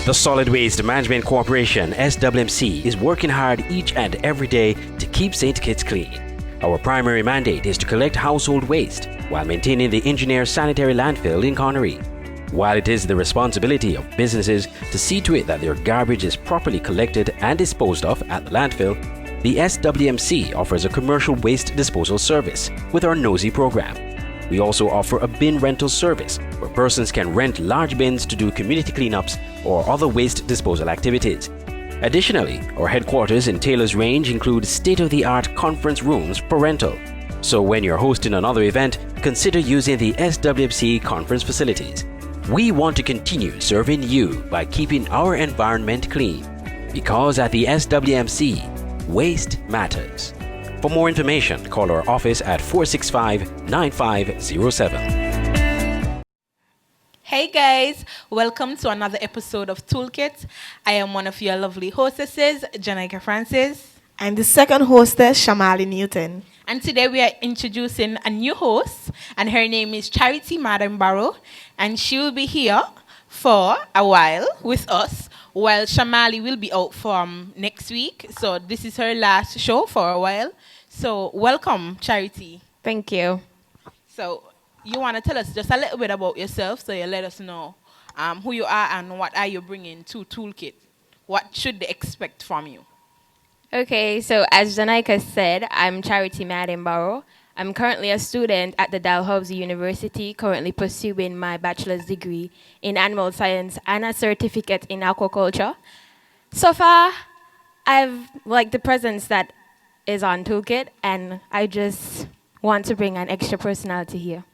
The Solid Waste Management Corporation, SWMC, is working hard each and every day to keep St. Kitts clean. Our primary mandate is to collect household waste while maintaining the engineer's sanitary landfill in Connery. While it is the responsibility of businesses to see to it that their garbage is properly collected and disposed of at the landfill, the SWMC offers a commercial waste disposal service with our Nosy program. We also offer a bin rental service where persons can rent large bins to do community cleanups or other waste disposal activities. Additionally, our headquarters in Taylor's Range include state-of-the-art conference rooms for rental. So when you're hosting another event, consider using the SWMC conference facilities. We want to continue serving you by keeping our environment clean, because at the SWMC, waste matters. For more information, call our office at 465-9507. Hey guys, welcome to another episode of Toolkit. I am one of your lovely hostesses, Janika Francis. I'm the second hostess, Shamali Newton. And today we are introducing a new host, and her name is Charity Madam Barrow, and she will be here for a while with us, while Shamali will be out from next week. So this is her last show for a while. So welcome, Charity. Thank you. So you want to tell us just a little bit about yourself, so you let us know who you are and what are you bringing to Toolkit. What should they expect from you? Okay, so as Janika said, I'm Charity Madden Barrow. I'm currently a student at the Dalhousie University, currently pursuing my bachelor's degree in animal science and a certificate in aquaculture. So far, I've liked the presence that is on Toolkit, and I just want to bring an extra personality here.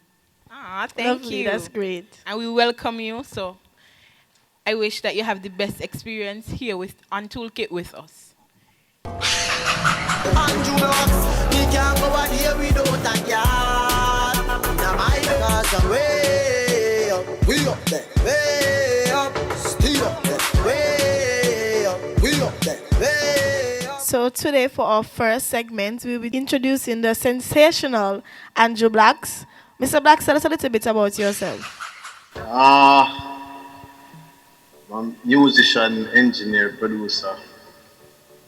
Ah, thank Lovely, you. that's great. And we welcome you. So I wish that you have the best experience here on Toolkit with us. So today for our first segment, we'll be introducing the sensational Andrew Blacks. Mr. Blacks, tell us a little bit about yourself. I'm a musician, engineer, producer.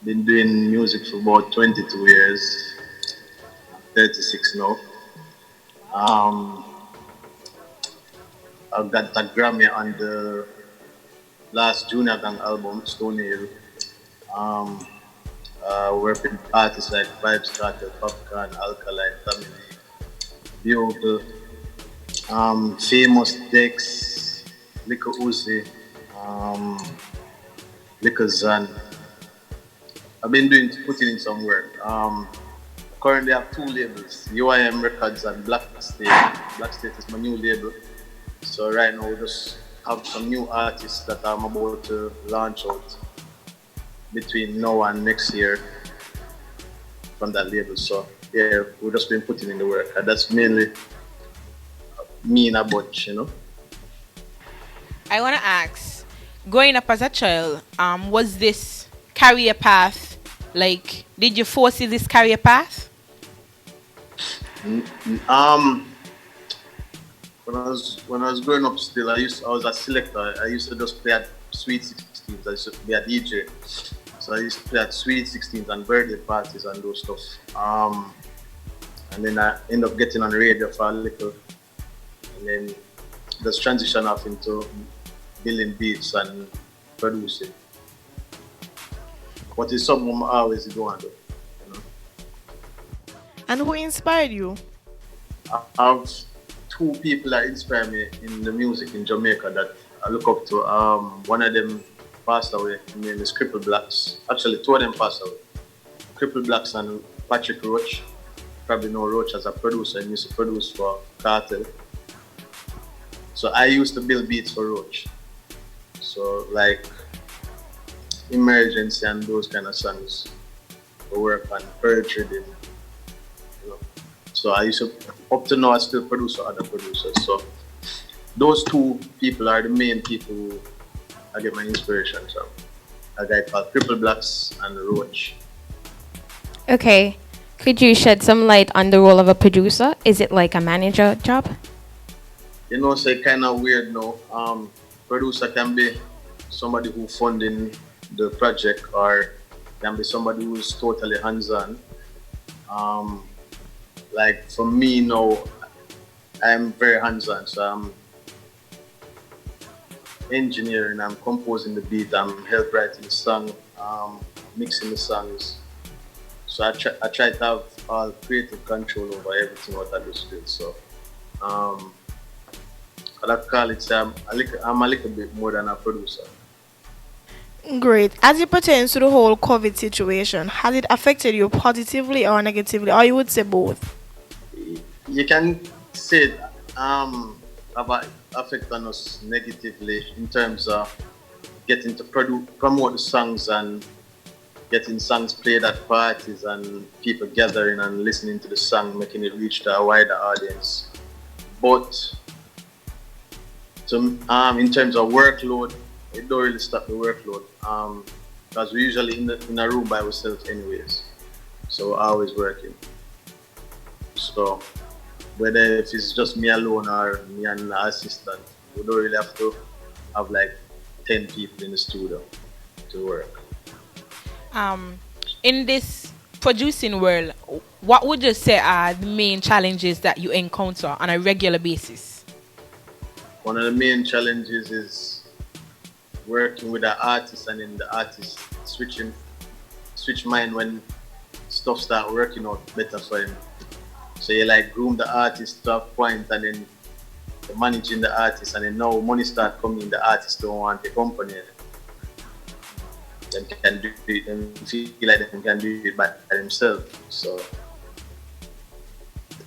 Been doing music for about 22 years. I'm 36 now. I've got a Grammy on the last Junior Gang album, Stone Hill. Work with artists like Five Starter, Popcorn, Alkaline, Family, Bugle, Famous Dex, Liquor Uzi, Liquor Zan. I've been putting in some work. Currently I have two labels, UIM Records and Black State. Black State is my new label. So right now we just have some new artists that I'm about to launch out between now and next year from that label. So yeah, we've just been putting in the work. And that's mainly me and a bunch, you know. I want to ask, growing up as a child, was this career path, like, did you foresee this career path? When I was growing up still, I was a selector. I used to just play at Sweet 16s. I used to be a DJ. So I used to play at Sweet 16s and birthday parties and those stuff. And then I ended up getting on the radio for a little. And then just transition off into building beats and producing. What is something I'm always doing, you know? And who inspired you? I have two people that inspire me in the music in Jamaica that I look up to. One of them passed away. His name is Cripple Blacks. Actually, two of them passed away. Cripple Blacks and Patrick Roach. Probably know Roach as a producer. He used to produce for Cartel. So I used to build beats for Roach. So like Emergency and those kind of songs. I work on Purge Rhythm. You know. So I used to, up to now I still produce for other producers. So those two people are the main people who I get my inspiration from. A guy called Cripple Blacks and Roach. Okay, could you shed some light on the role of a producer? Is it like a manager job? You know, so it's kind of weird now. Producer can be somebody who funding the project, or can be somebody who's totally hands-on. Um, like for me now, I'm very hands-on, so I'm engineering, I'm composing the beat, I'm help writing the song, mixing the songs. So I try to have all creative control over everything what I do still. So um, I call it I'm a little bit more than a producer. Great. As it pertains to the whole COVID situation, has it affected you positively or negatively, or you would say both? You can say it about affect on us negatively in terms of getting to promote the songs and getting songs played at parties and people gathering and listening to the song, making it reach to a wider audience. But in terms of workload, it don't really stop the workload because we're usually in a room by ourselves anyways. So we're always working. So whether if it's just me alone or me and an assistant, we don't really have to have like 10 people in the studio to work. In this producing world, what would you say are the main challenges that you encounter on a regular basis? One of the main challenges is working with the artist and then the artist switch mind when stuff start working out better for him. So you like groom the artist to a point and then you're managing the artist and then now money start coming, the artist don't want the company. Them can do it and feel like they can do it by themselves. So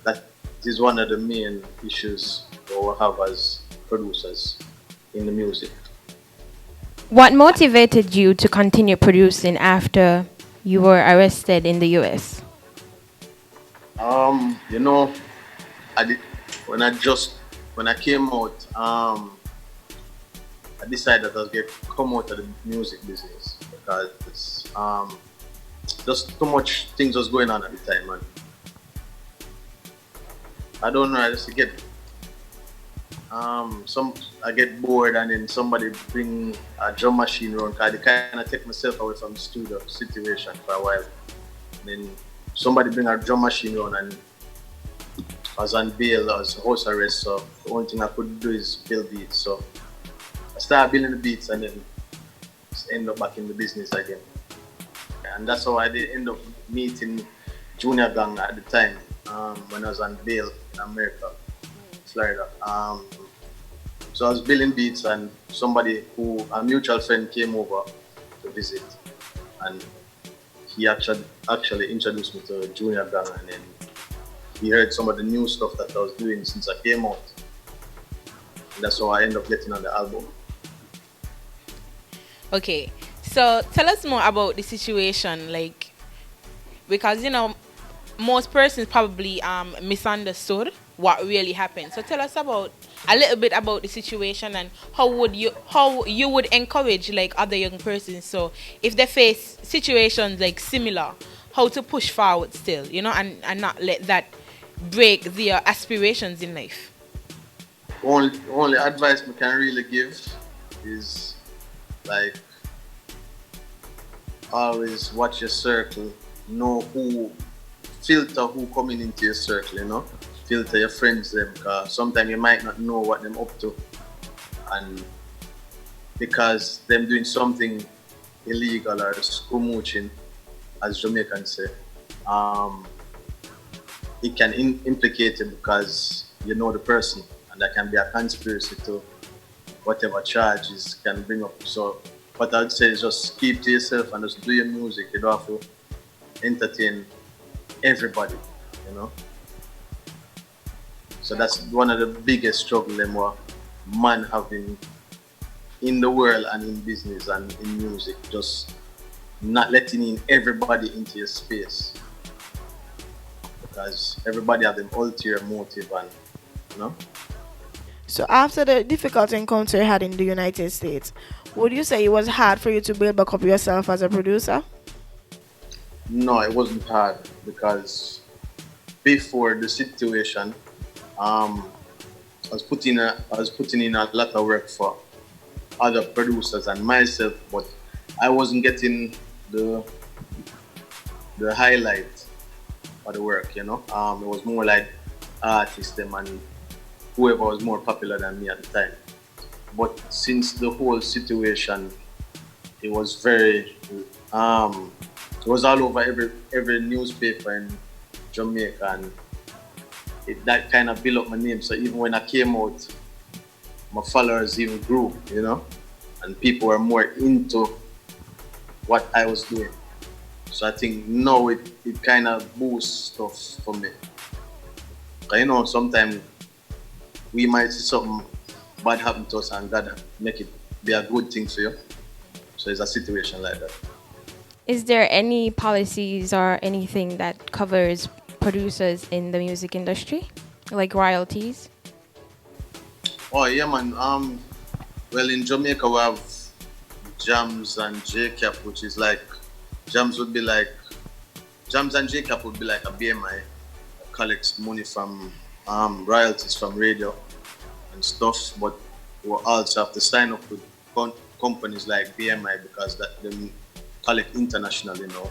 that is one of the main issues that we have as producers in the music. What motivated you to continue producing after you were arrested in the US? You know, I did when I came out, I decided that I was going to come out of the music business because just too much things was going on at the time, and I don't know. I just get I get bored, and then somebody bring a drum machine around. Cause I kind of take myself away from the studio situation for a while. And then somebody bring a drum machine around, and I was on bail, I was house arrest. So the only thing I could do is build beats. So I started building the beats, and then just end up back in the business again. And that's how I did end up meeting Junior Gang at the time when I was on bail in America, Florida. So I was building beats, and a mutual friend came over to visit, and he actually introduced me to Junior Gang, and then he heard some of the new stuff that I was doing since I came out. And that's how I ended up getting on the album. Okay, so tell us more about the situation, like, because most persons probably misunderstood what really happened. So tell us about a little bit about the situation and how you would encourage like other young persons. So if they face situations like similar, how to push forward still, and not let that break their aspirations in life. Only advice we can really give is like always watch your circle, know filter who coming into your circle, filter your friends them, because sometimes you might not know what them up to, and because them doing something illegal or scumooching, as Jamaicans say, it can implicate him because you know the person, and that can be a conspiracy to whatever charges can bring up. So what I'd say is just keep to yourself and just do your music. You don't have to entertain everybody, So that's one of the biggest struggles man having in the world and in business and in music, just not letting in everybody into your space. Because everybody have an ulterior motive, and So after the difficult encounter you had in the United States, would you say it was hard for you to build back up yourself as a producer? No, it wasn't hard because before the situation, I was putting in a lot of work for other producers and myself, but I wasn't getting the the highlight of the work, you know. It was more like artists them and whoever was more popular than me at the time. But since the whole situation, it was very, um, it was all over every newspaper in Jamaica, and that kind of built up my name. So even when I came out, my followers even grew, you know, and people were more into what I was doing. So I think now it kind of boosts stuff for me. 'Cause, you know, sometimes we might see something bad happen to us and God make it be a good thing for you. So it's a situation like that. Is there any policies or anything that covers producers in the music industry, like royalties? Oh yeah, man. Well, in Jamaica we have Jams and JCap, which is like Jams would be like Jams and JCap would be like a BMI that collects money from royalties from radio and stuff, but we also have to sign up with companies like BMI because that them collect internationally now,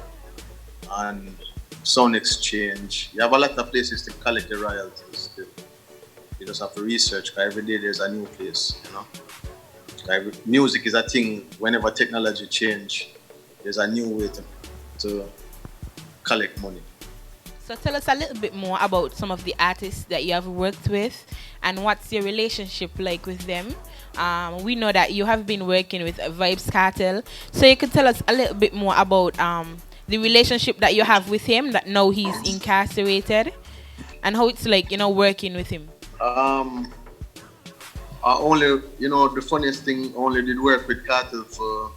and Sound Exchange. You have a lot of places to collect the royalties. You just have to research. 'Cause every day there's a new place, you know. 'Cause music is a thing. Whenever technology change, there's a new way to collect money. So tell us a little bit more about some of the artists that you have worked with and what's your relationship like with them. We know that you have been working with Vibes Cartel, so you could tell us a little bit more about the relationship that you have with him, that now he's incarcerated, and how it's like, working with him. Um, I only, the funniest thing, only did work with Cartel for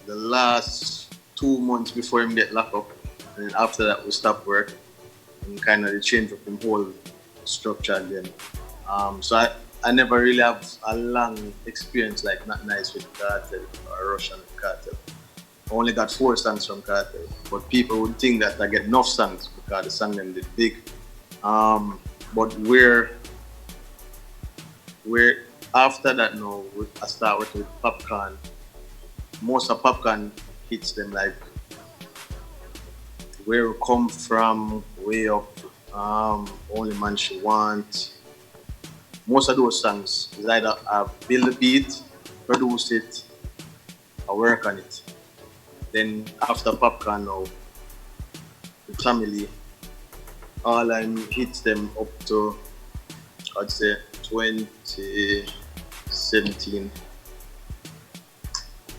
the last 2 months before him get locked up. And after that, we stopped work and kind of change up the whole structure again. So I never really have a long experience like Not Nice with Cartel or Russian with Cartel. I only got 4 songs from Cartel, but people would think that I get enough songs because the song them did big. But we're after that now, I start working with Popcorn. Most of Popcorn hits them like Where We Come From, Way Up, Only Man She Want. Most of those songs is either I build the beat, produce it, or work on it. Then after Popcorn now, the family, all I hits them up to, I'd say 2017.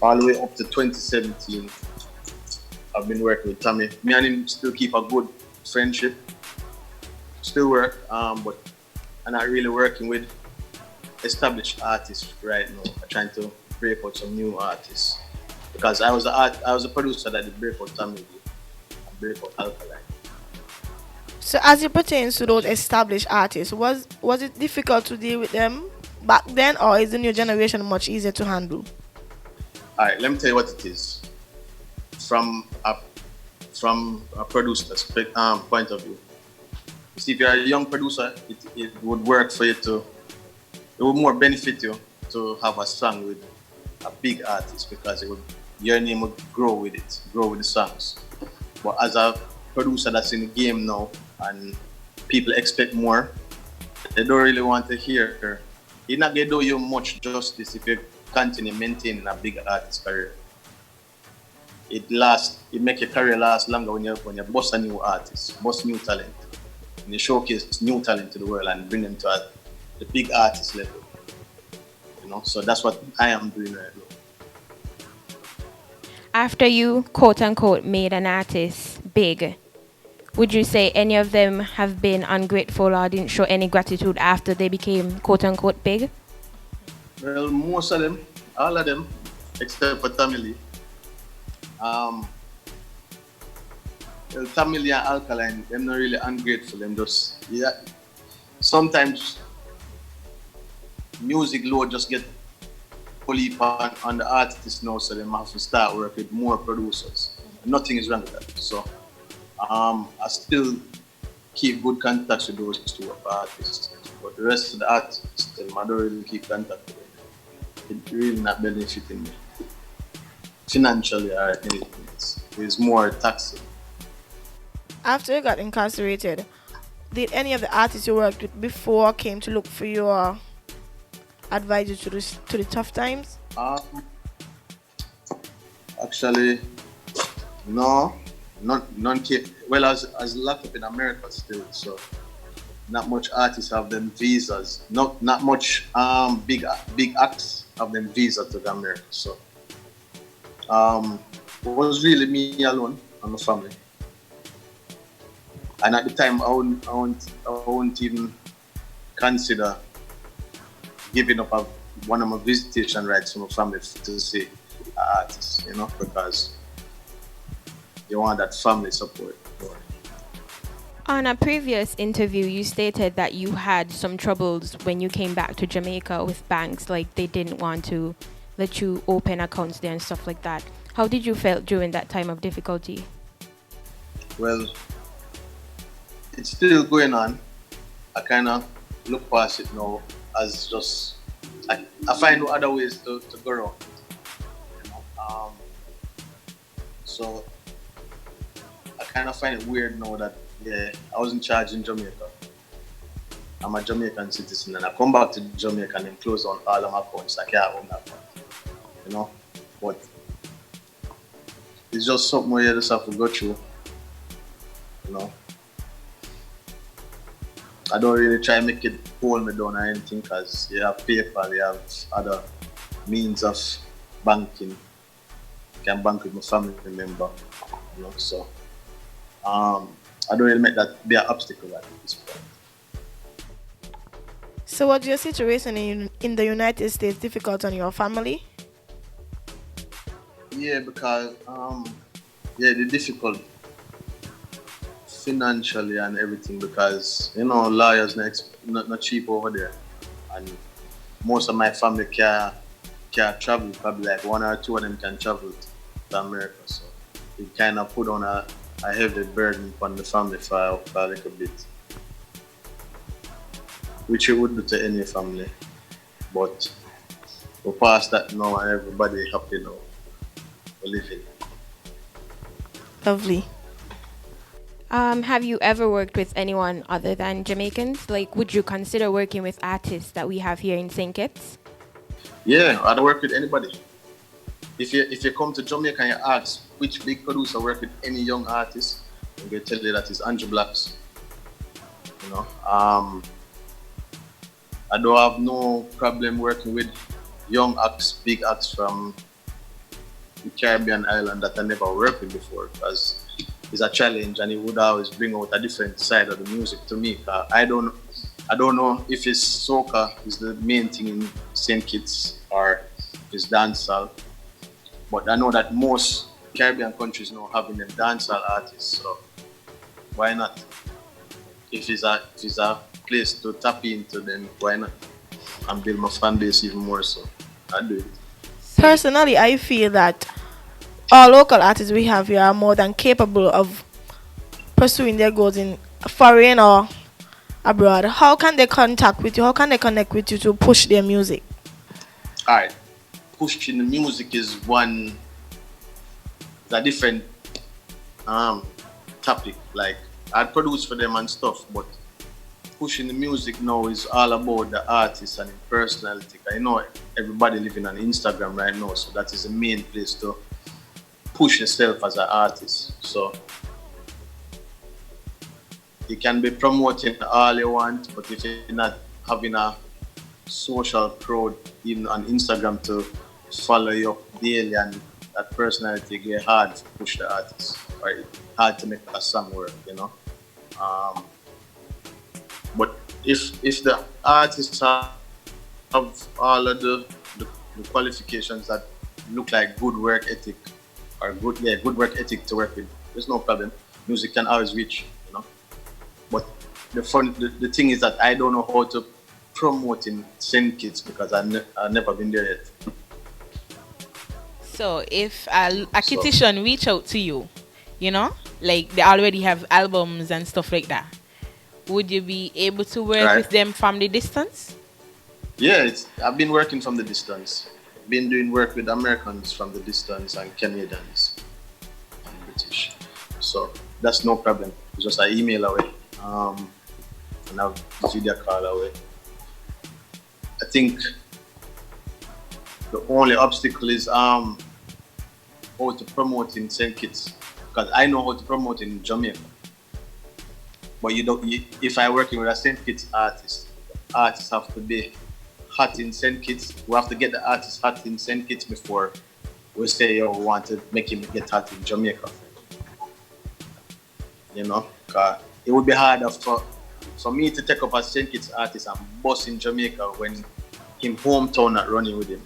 All the way up to 2017, I've been working with Tommy. Me and him still keep a good friendship. Still work, but I'm not really working with established artists right now. I'm trying to break out some new artists because I was a producer that did break out Tommy and break out Alkaline. So as it pertains to those established artists, was it difficult to deal with them back then, or is the new generation much easier to handle? All right, let me tell you what it is. From a producer's point of view, you see, if you're a young producer, it would work for you it would more benefit you to have a song with a big artist because your name would grow with the songs. But as a producer that's in the game now and people expect more, they don't really want to hear. It's not gonna do you much justice if you continue maintaining a big artist career. It make your career last longer when you bust a new artist, bust new talent, and you showcase new talent to the world and bring them to the big artist level. So that's what I am doing right now. After you, quote unquote, made an artist big, would you say any of them have been ungrateful or didn't show any gratitude after they became, quote unquote, big? Well, most of them, all of them, except for Tamili. Well, Tamili and Alkaline, they're not really ungrateful. Them just, yeah. Sometimes music load just get fully on the artists now, so they have to start working with more producers. Nothing is wrong with that. So I still keep good contacts with those 2 artists, but the rest of the artists, I don't really keep contact with them. it really not benefiting me financially or anything else. It's more taxing. After you got incarcerated, did any of the artists you worked with before came to look for you or advise you to the tough times? Actually, no, none came. Well, as locked up in America still, so not much artists have them visas. Not much big acts have them visa to the America. So it was really me alone and my family. And at the time, I wouldn't even consider giving up one of my visitation rights to my family to see artists, because you want that family support. On a previous interview, you stated that you had some troubles when you came back to Jamaica with banks, like they didn't want to let you open accounts there and stuff like that. How did you feel during that time of difficulty? Well, it's still going on. I kind of look past it now as just, I find other ways to go around. So I kind of find it weird now that I was in charge in Jamaica. I'm a Jamaican citizen and I come back to Jamaica and then close on all of my accounts. I can't own that one, But it's just something where you just have to go through, I don't really try to make it hold me down or anything because you have PayPal, you have other means of banking. You can bank with my family member, So I don't really make that be an obstacle at this point. So was your situation in the United States difficult on your family? Yeah, because they're difficult financially and everything because lawyers not cheap over there, and most of my family can travel. Probably like one or two of them can travel to America, so it kind of put on a heavy burden on the family for a little bit, which it would do to any family. But we're past that now, and everybody happy now. We're living. Lovely. Have you ever worked with anyone other than Jamaicans? Like, would you consider working with artists that we have here in St. Kitts? Yeah, I'd work with anybody. If you come to Jamaica and you ask which big producer work with any young artist, I'm going to tell you that it's Andrew Blacks. I don't have no problem working with young acts, big acts from the Caribbean island that I never worked with before, because it's a challenge and it would always bring out a different side of the music to me. I don't know if it's soca is the main thing in St. Kitts or if it's dancehall, but I know that most Caribbean countries now having a dancehall artists, so why not? If it's a place to tap into, then why not? And build my fan base even more, so I do it. Personally, I feel that all local artists we have here are more than capable of pursuing their goals in foreign or abroad. How can they contact with you? How can they connect with you to push their music? All right, pushing the music is a different topic. Like I produce for them and stuff, but pushing the music now is all about the artist and his personality. I know everybody living on Instagram right now, so that is the main place to push yourself as an artist. So you can be promoting all you want, but if you're not having a social crowd even on Instagram to follow you up daily, and that personality get hard to push the artist, or hard to make a song work, But if the artists have all of the qualifications that look like good work ethic or good work ethic to work with, there's no problem. Music can always reach, But the thing is that I don't know how to promote in St. Kitts because I've never been there yet. So if a Kittitian reach out to you, like they already have albums and stuff like that, would you be able to work with them from the distance? Yeah, I've been working from the distance. Been doing work with Americans from the distance and Canadians and British. So that's no problem. It's just an email away. And I'll video call away. I think the only obstacle is how to promote in St. Kitts. Because I know how to promote in Jamaica. But if I'm working with a St. Kitts artist, artists have to be hot in St. Kitts. We have to get the artist hot in St. Kitts before we say, we want to make him get hot in Jamaica. You know, cause it would be harder for me to take up a St. Kitts artist and boss in Jamaica when him hometown not running with him.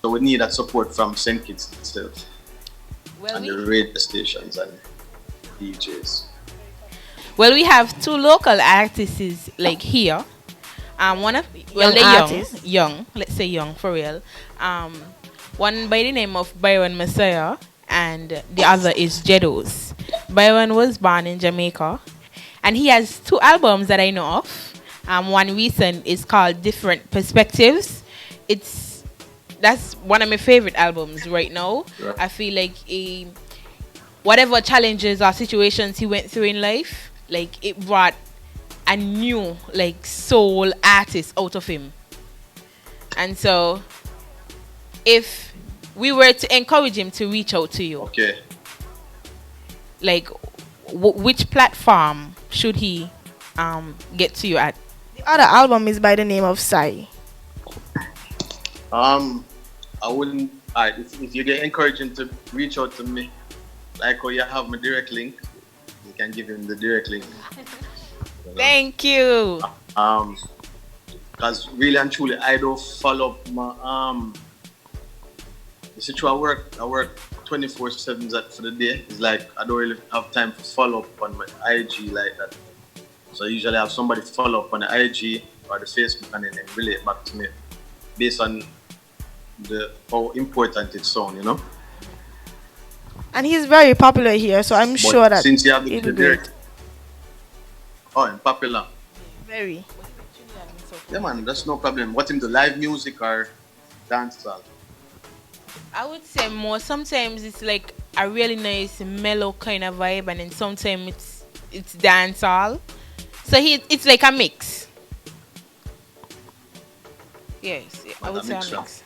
So we need that support from St. Kitts itself, and the radio stations and DJs. Well, we have two local artists like here. One of they're young, let's say young for real. One by the name of Byron Messiah, and the other is Jedos. Byron was born in Jamaica, and he has two albums that I know of. One recent is called Different Perspectives. That's one of my favorite albums right now. Right. I feel like whatever challenges or situations he went through in life, like it brought a new like soul artist out of him. And so if we were to encourage him to reach out to you, Okay. like which platform should he get to you at? The other album is by the name of Sai. I wouldn't. Alright, if you get encouraging to reach out to me, like how you have my direct link, you can give him the direct link. You know? Thank you. Because really and truly, I don't follow up my it's true. I work 24/7 for the day. It's like I don't really have time to follow up on my IG like that. So I usually have somebody follow up on the IG or the Facebook and then relate back to me based on how important it sounds, you know. And he's very popular here, so I'm sure that since you have the it'll be direct, great. and popular. Very. Yeah, man, that's no problem. What in the live music or dancehall? I would say more. Sometimes it's like a really nice mellow kind of vibe, and then sometimes it's dancehall. So it's like a mix. Yes, I would say a mix.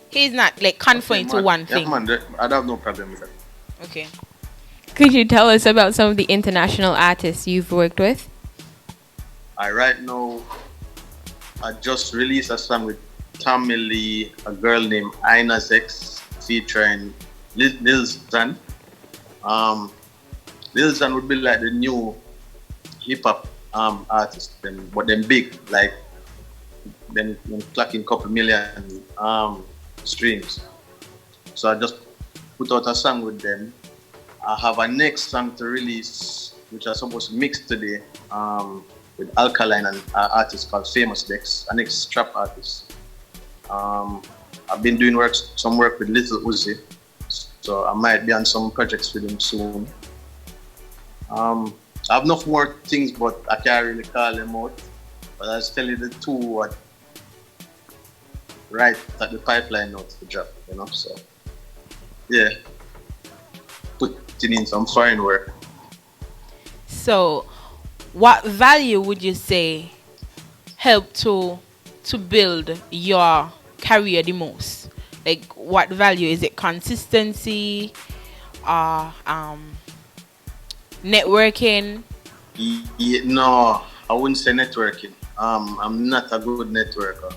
He's not like confined to one thing. Yeah, man, I'd have no problem with that. Okay. Could you tell us about some of the international artists you've worked with? Right now, I just released a song with Tommy Lee, a girl named Ina Zex, featuring Lil Zan. Lil Zan would be like the new hip hop artist, but them big, like them clocking couple million streams. So I just put out a song with them. I have a next song to release, which I supposed to mix today, with Alkaline and an artist called Famous Dex, an ex-trap artist. I've been doing some work with Little Uzi, so I might be on some projects with him soon. I have enough more things, but I can't really call them out. But I'll tell you the two what right at the pipeline notes to drop, you know. So yeah, putting in some foreign work. So, what value would you say helped to build your career the most? Like, what value is it? Consistency, or networking? No, I wouldn't say networking. I'm not a good networker.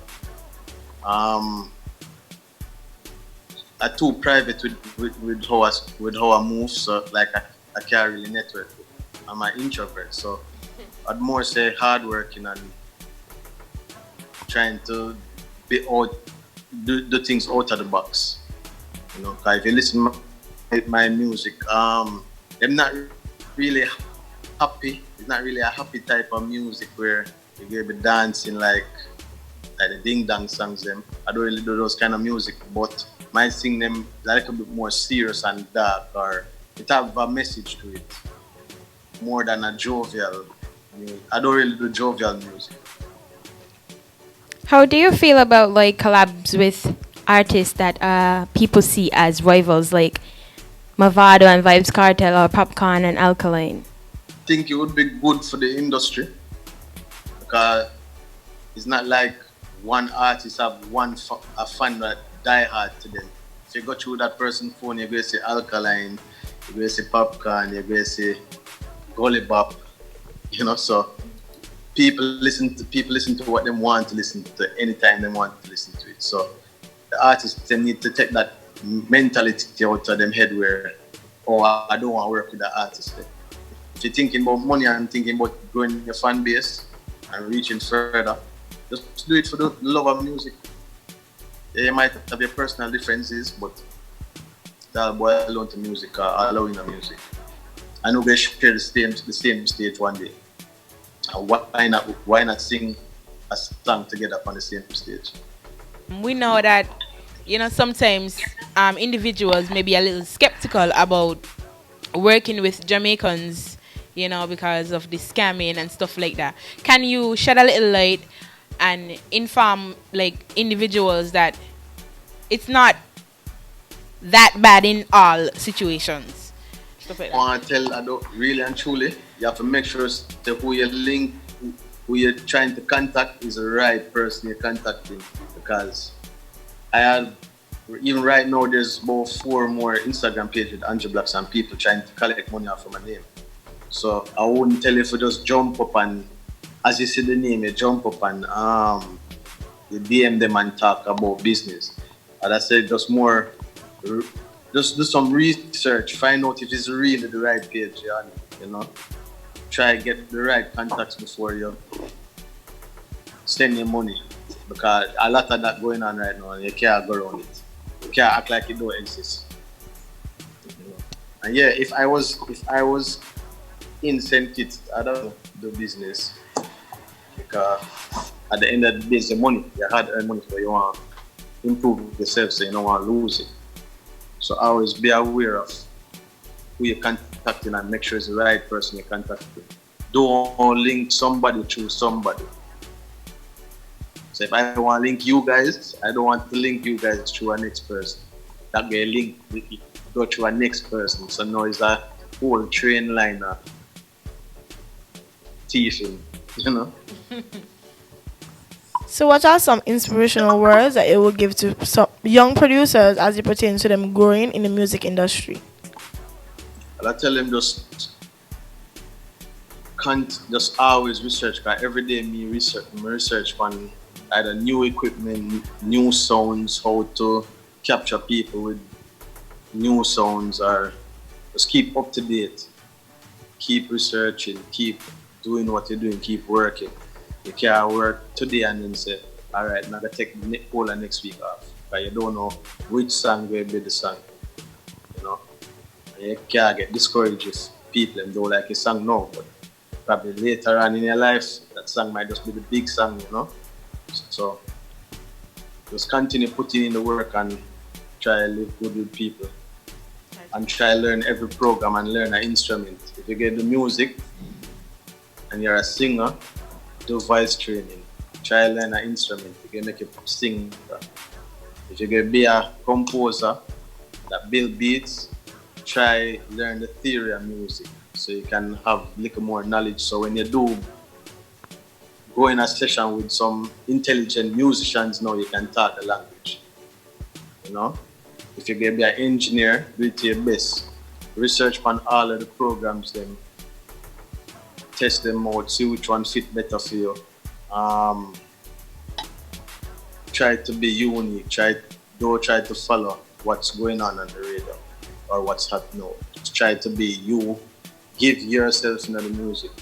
I'm too private with how I move, so like I can't really network. I'm an introvert, so I'd more say hardworking and trying to do things out of the box. You know, 'cause if you listen to my music, I'm not really happy. It's not really a happy type of music where you be dancing like the ding dong songs. Them I don't really do those kind of music, but might sing them a little bit more serious and dark, or it have a message to it more than a jovial I don't really do jovial music. How do you feel about like collabs with artists that people see as rivals, like Mavado and Vibes Cartel or Popcorn and Alkaline? Think it would be good for the industry because it's not like one artist have a fan that die hard to them. If you go through that person's phone, you're going to see Alkaline, you're going to see Popcorn, you're going to see Gully Bop, so people listen to what they want to listen to anytime they want to listen to it. So the artists, they need to take that mentality out of them head where, oh, I don't want to work with that artist. If you're thinking about money and thinking about growing your fan base and reaching further, just do it for the love of music. Yeah, you might have your personal differences, but that'll boil down to music or allowing the music. I know we share the same stage one day. And why not sing a song together on the same stage? We know that, sometimes individuals may be a little skeptical about working with Jamaicans, because of the scamming and stuff like that. Can you shed a little light and inform like individuals that it's not that bad in all situations? Stuff like I want to tell adult, really and truly, you have to make sure that who you're trying to contact is the right person you're contacting. Because even right now, there's about 4 more Instagram pages with Andrew Blacks and people trying to collect money off of my name. So I wouldn't tell you if you just jump up and, as you see the name, you jump up and you DM them and talk about business. As I said, just do some research, find out if it's really the right page, try to get the right contacts before you send your money. Because a lot of that going on right now and you can't go around it. You can't act like it don't exist. And yeah, if I was in St. Kitts, I don't do business. Because at the end of the day, it's the money. You had to earn money, so you want to improve yourself, so you don't want to lose it. So always be aware of who you're contacting and make sure it's the right person you're contacting. Don't link somebody through somebody. So if I want to link you guys, I don't want to link you guys through a next person. That guy link go through a next person. So now it's a whole train line of thieving, So what are some inspirational words that you would give to some young producers as it pertains to them growing in the music industry? I tell them just can't just always research, because every day me research on either new equipment, new sounds, how to capture people with new sounds, or just keep up to date. Keep researching, keep doing what you're doing, keep working. You can't work today and then say, all right, now I take the whole of next week off. Because you don't know which song will be the song. And you can't get discouraged if people and don't like a song now, but probably later on in your life, that song might just be the big song, So just continue putting in the work and try to live good with people. And try to learn every program and learn an instrument. If you get the music and you're a singer, do voice training. Try to learn an instrument. You can make it sing. If you get be a composer that build beats, try learn the theory of music so you can have a little more knowledge. So when you do go in a session with some intelligent musicians now, you can talk the language. If you get be an engineer, do it to your best. Research on all of the programs, then test them out, see which one fit better for you. Try to be unique. Don't try to follow what's going on the radio or what's hot now. Just try to be you. Give yourself into the music.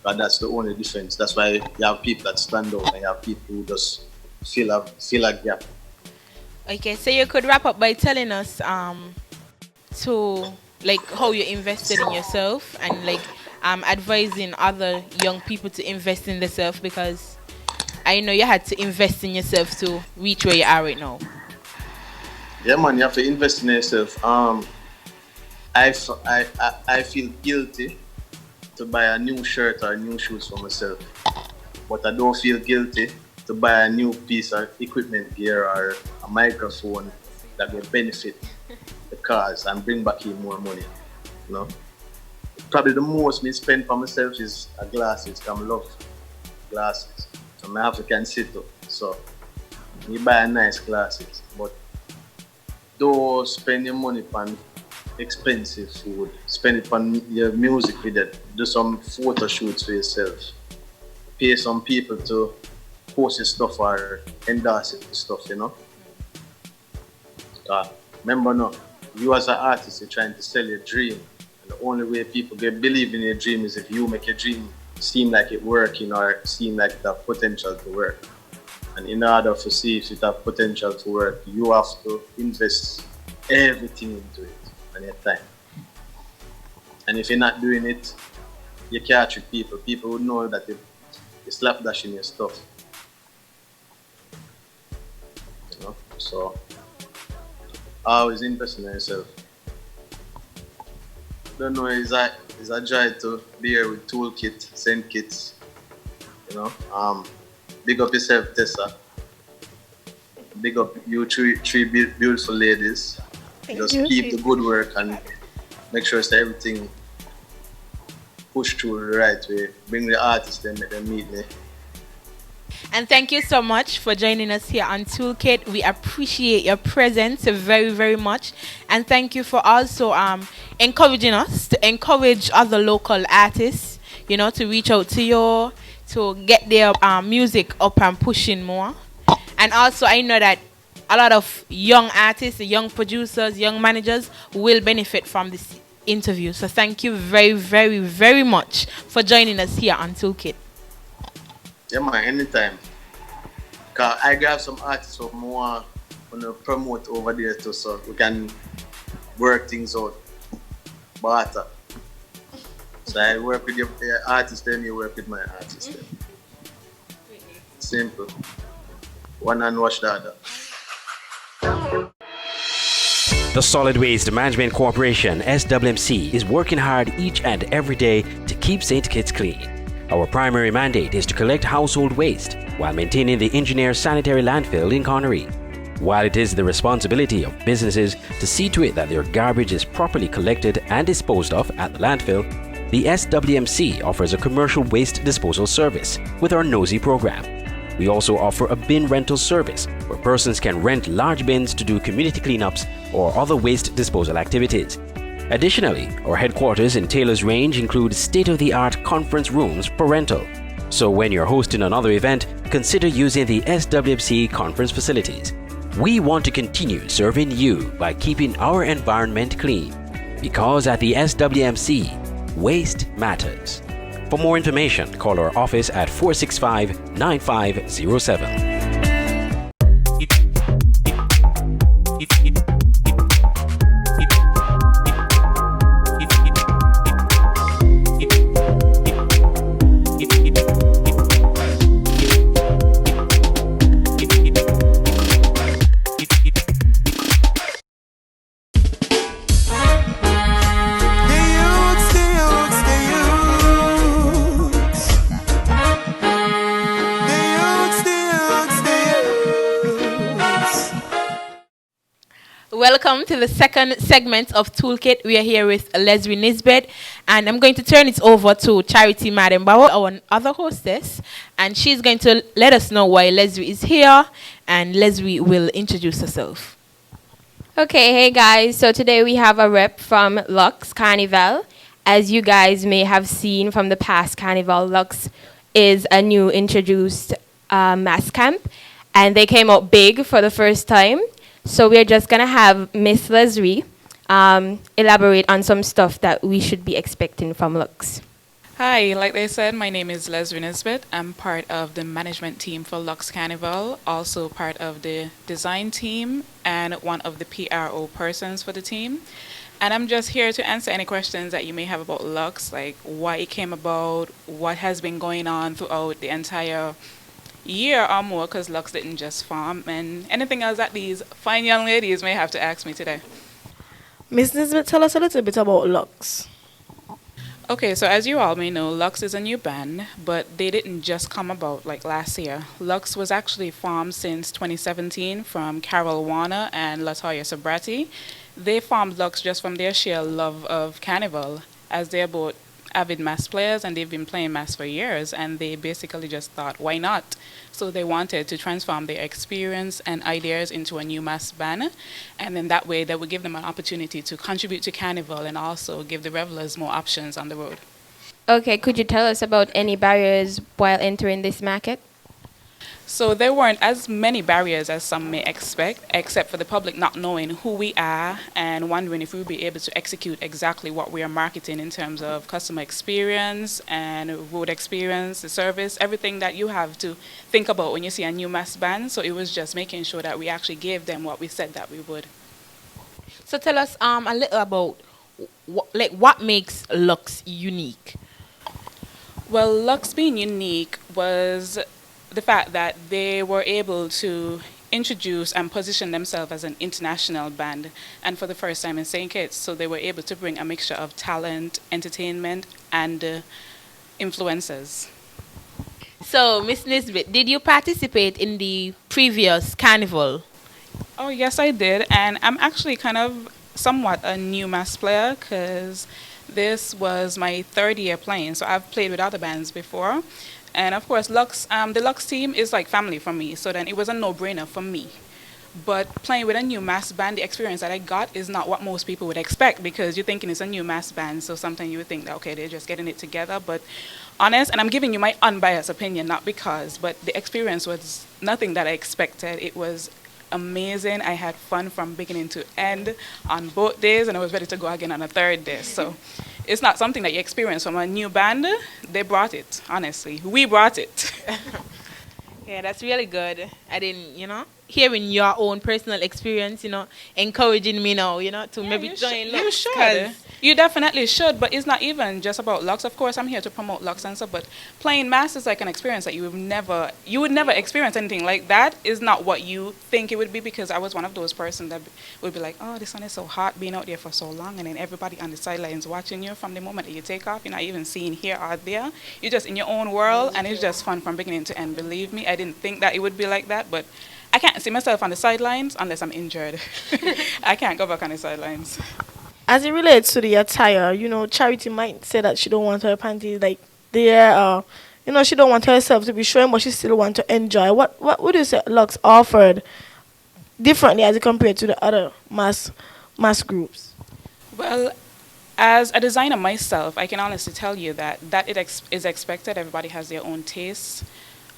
But that's the only difference. That's why you have people that stand out and you have people who just fill a gap. Okay, so you could wrap up by telling us to like how you invested in yourself and like advising other young people to invest in themselves, because I know you had to invest in yourself to reach where you are right now. Yeah, man, you have to invest in yourself. I feel guilty to buy a new shirt or new shoes for myself, but I don't feel guilty to buy a new piece of equipment gear or a microphone that will benefit the cause and bring back in more money. You know, probably the most me spend for myself is glasses. I love glasses, so I have to consider. So you buy nice glasses, but don't spend your money on expensive food. Spend it on your music video. Do some photo shoots for yourself. Pay some people to post your stuff or endorse your stuff, you know. Remember now, you as an artist, you're trying to sell your dream. And the only way people get believe in your dream is if you make your dream seem like it working or seem like it have potential to work. And in order to see if it have potential to work, you have to invest everything into it and your time. And if you're not doing it, you can't trick people. People would know that you slapdashing your stuff. You know? So always invest in yourself. Don't know, it's a joy to be here with Toolkit, send kits. You know, big up yourself, Tessa. Big up you three beautiful ladies. Just keep the good work and make sure that everything push through the right way. Bring the artists and let them meet me. And thank you so much for joining us here on Toolkit. We appreciate your presence very, very much. And thank you for also encouraging us to encourage other local artists, you know, to reach out to you, to get their music up and pushing more. And also, I know that a lot of young artists, young producers, young managers will benefit from this interview. So thank you very, very, very much for joining us here on Toolkit. Yeah, man, anytime. Cause I grab some artists who want to promote over there too, so we can work things out. Barter. So I work with your artist, then you work with my artist. Then. Simple. One and wash the other. The Solid Waste Management Corporation, SWMC, is working hard each and every day to keep St. Kitts clean. Our primary mandate is to collect household waste while maintaining the engineer sanitary landfill in Connery. While it is the responsibility of businesses to see to it that their garbage is properly collected and disposed of at the landfill, the SWMC offers a commercial waste disposal service with our Nosy program. We also offer a bin rental service where persons can rent large bins to do community cleanups or other waste disposal activities. Additionally, our headquarters in Taylor's Range include state-of-the-art conference rooms for rental. So when you're hosting another event, consider using the SWMC conference facilities. We want to continue serving you by keeping our environment clean. Because at the SWMC, waste matters. For more information, call our office at 465-9507. Welcome to the second segment of Toolkit. We are here with Leslie Nisbet, and I'm going to turn it over to Charity Madembawa, our other hostess, and she's going to let us know why Leslie is here, and Leslie will introduce herself. Okay, hey guys. So today we have a rep from Lux Carnival. As you guys may have seen from the past carnival, Lux is a new introduced mass camp, and they came out big for the first time. So we're just going to have Miss Leslie elaborate on some stuff that we should be expecting from Lux. Hi, like they said, my name is Leslie Nisbet. I'm part of the management team for Lux Carnival, also part of the design team and one of the PRO persons for the team. And I'm just here to answer any questions that you may have about Lux, like why it came about, what has been going on throughout the entire year or more, because Lux didn't just form, and anything else that these fine young ladies may have to ask me today. Miss Nisbet, tell us a little bit about Lux. Okay, so as you all may know, Lux is a new band, but they didn't just come about like last year. Lux was actually formed since 2017 from Carol Warner and Latoya Sobrati. They formed Lux just from their sheer love of Carnival, as they're both avid mass players and they've been playing mass for years, and they basically just thought, why not? So they wanted to transform their experience and ideas into a new mass band, and then that way that would give them an opportunity to contribute to Carnival and also give the revelers more options on the road. Okay, could you tell us about any barriers while entering this market? So there weren't as many barriers as some may expect, except for the public not knowing who we are and wondering if we'll be able to execute exactly what we are marketing in terms of customer experience and road experience, the service, everything that you have to think about when you see a new mass band. So it was just making sure that we actually gave them what we said that we would. So tell us a little about what makes Lux unique. Well, Lux being unique was the fact that they were able to introduce and position themselves as an international band, and for the first time in St. Kitts, so they were able to bring a mixture of talent, entertainment, and influencers. So, Miss Nisbet, did you participate in the previous carnival? Oh, yes, I did, and I'm actually kind of somewhat a new mass player because this was my third year playing, so I've played with other bands before. And of course, the Lux team is like family for me, so then it was a no-brainer for me. But playing with a new mass band, the experience that I got is not what most people would expect, because you're thinking it's a new mass band, so sometimes you would think that, okay, they're just getting it together. But honest, and I'm giving you my unbiased opinion, not because, but the experience was nothing that I expected. It was amazing. I had fun from beginning to end on both days, and I was ready to go again on a third day. So it's not something that you experience from a new band. They brought it, honestly. We brought it. Yeah, that's really good. I didn't, hearing your own personal experience, encouraging me now, to maybe join You Lux. should. You definitely should, but it's not even just about Lux. Of course, I'm here to promote Lux and stuff, but playing mass is like an experience that you would never experience anything like that. Is not what you think it would be, because I was one of those persons that would be like, oh, the sun is so hot, being out there for so long, and then everybody on the sidelines watching you from the moment that you take off. You're not even seeing here or there. You're just in your own world, and it's just fun from beginning to end. Believe me, I didn't think that it would be like that, but I can't see myself on the sidelines unless I'm injured. I can't go back on the sidelines. As it relates to the attire, Charity might say that she don't want her panties like there, or she don't want herself to be showing, but she still want to enjoy. What would you say Lux offered differently as compared to the other mass groups? Well, as a designer myself, I can honestly tell you that is expected. Everybody has their own tastes,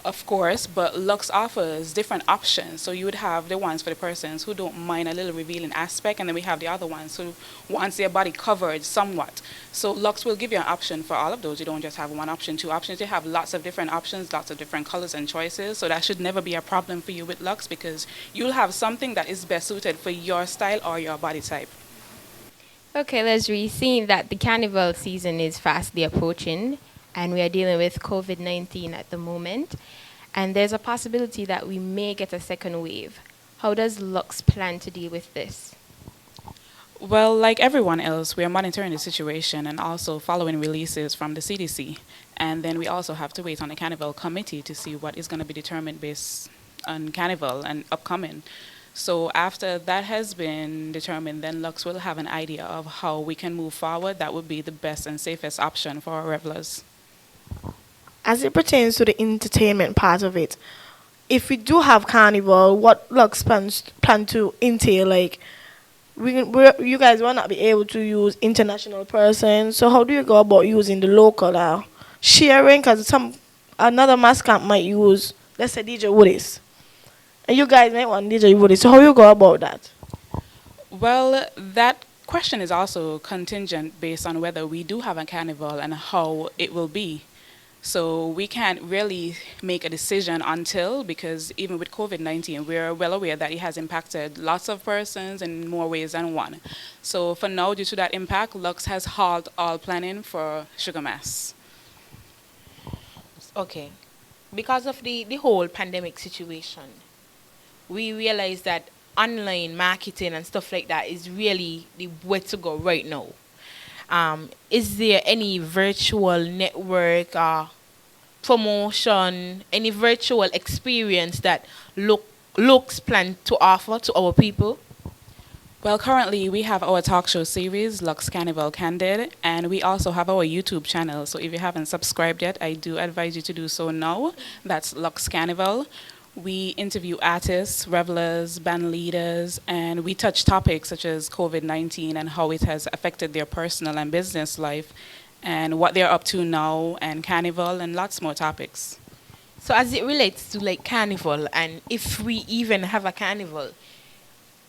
of course, but Lux offers different options. So you would have the ones for the persons who don't mind a little revealing aspect, and then we have the other ones who wants their body covered somewhat. So Lux will give you an option for all of those. You don't just have one option, two options. You have lots of different options, lots of different colors and choices. So that should never be a problem for you with Lux, because you'll have something that is best suited for your style or your body type. Okay, Leslie, seeing that the carnival season is fastly approaching and we are dealing with COVID-19 at the moment, and there's a possibility that we may get a second wave, how does Lux plan to deal with this? Well, like everyone else, we are monitoring the situation and also following releases from the CDC. And then we also have to wait on the Carnival Committee to see what is going to be determined based on Carnival and upcoming. So after that has been determined, then Lux will have an idea of how we can move forward. That would be the best and safest option for our revelers. As it pertains to the entertainment part of it, if we do have carnival, what Lux plan to entail? Like, you guys will not be able to use international persons. So how do you go about using the local sharing? Because another mascot might use, let's say, DJ Woodies, and you guys might want DJ Woodies. So how you go about that? Well, that question is also contingent based on whether we do have a carnival and how it will be. So we can't really make a decision until, because even with COVID-19, we're well aware that it has impacted lots of persons in more ways than one. So for now, due to that impact, Lux has halted all planning for Sugar Mass. Okay. Because of the whole pandemic situation, we realized that online marketing and stuff like that is really the way to go right now. Is there any virtual network promotion, any virtual experience that looks plan to offer to our people? Well, currently we have our talk show series, Lux Carnival Candid, and we also have our YouTube channel. So if you haven't subscribed yet, I do advise you to do so now. That's Lux Carnival. We interview artists, revelers, band leaders, and we touch topics such as COVID-19 and how it has affected their personal and business life, and what they're up to now, and carnival, and lots more topics. So as it relates to like carnival, and if we even have a carnival,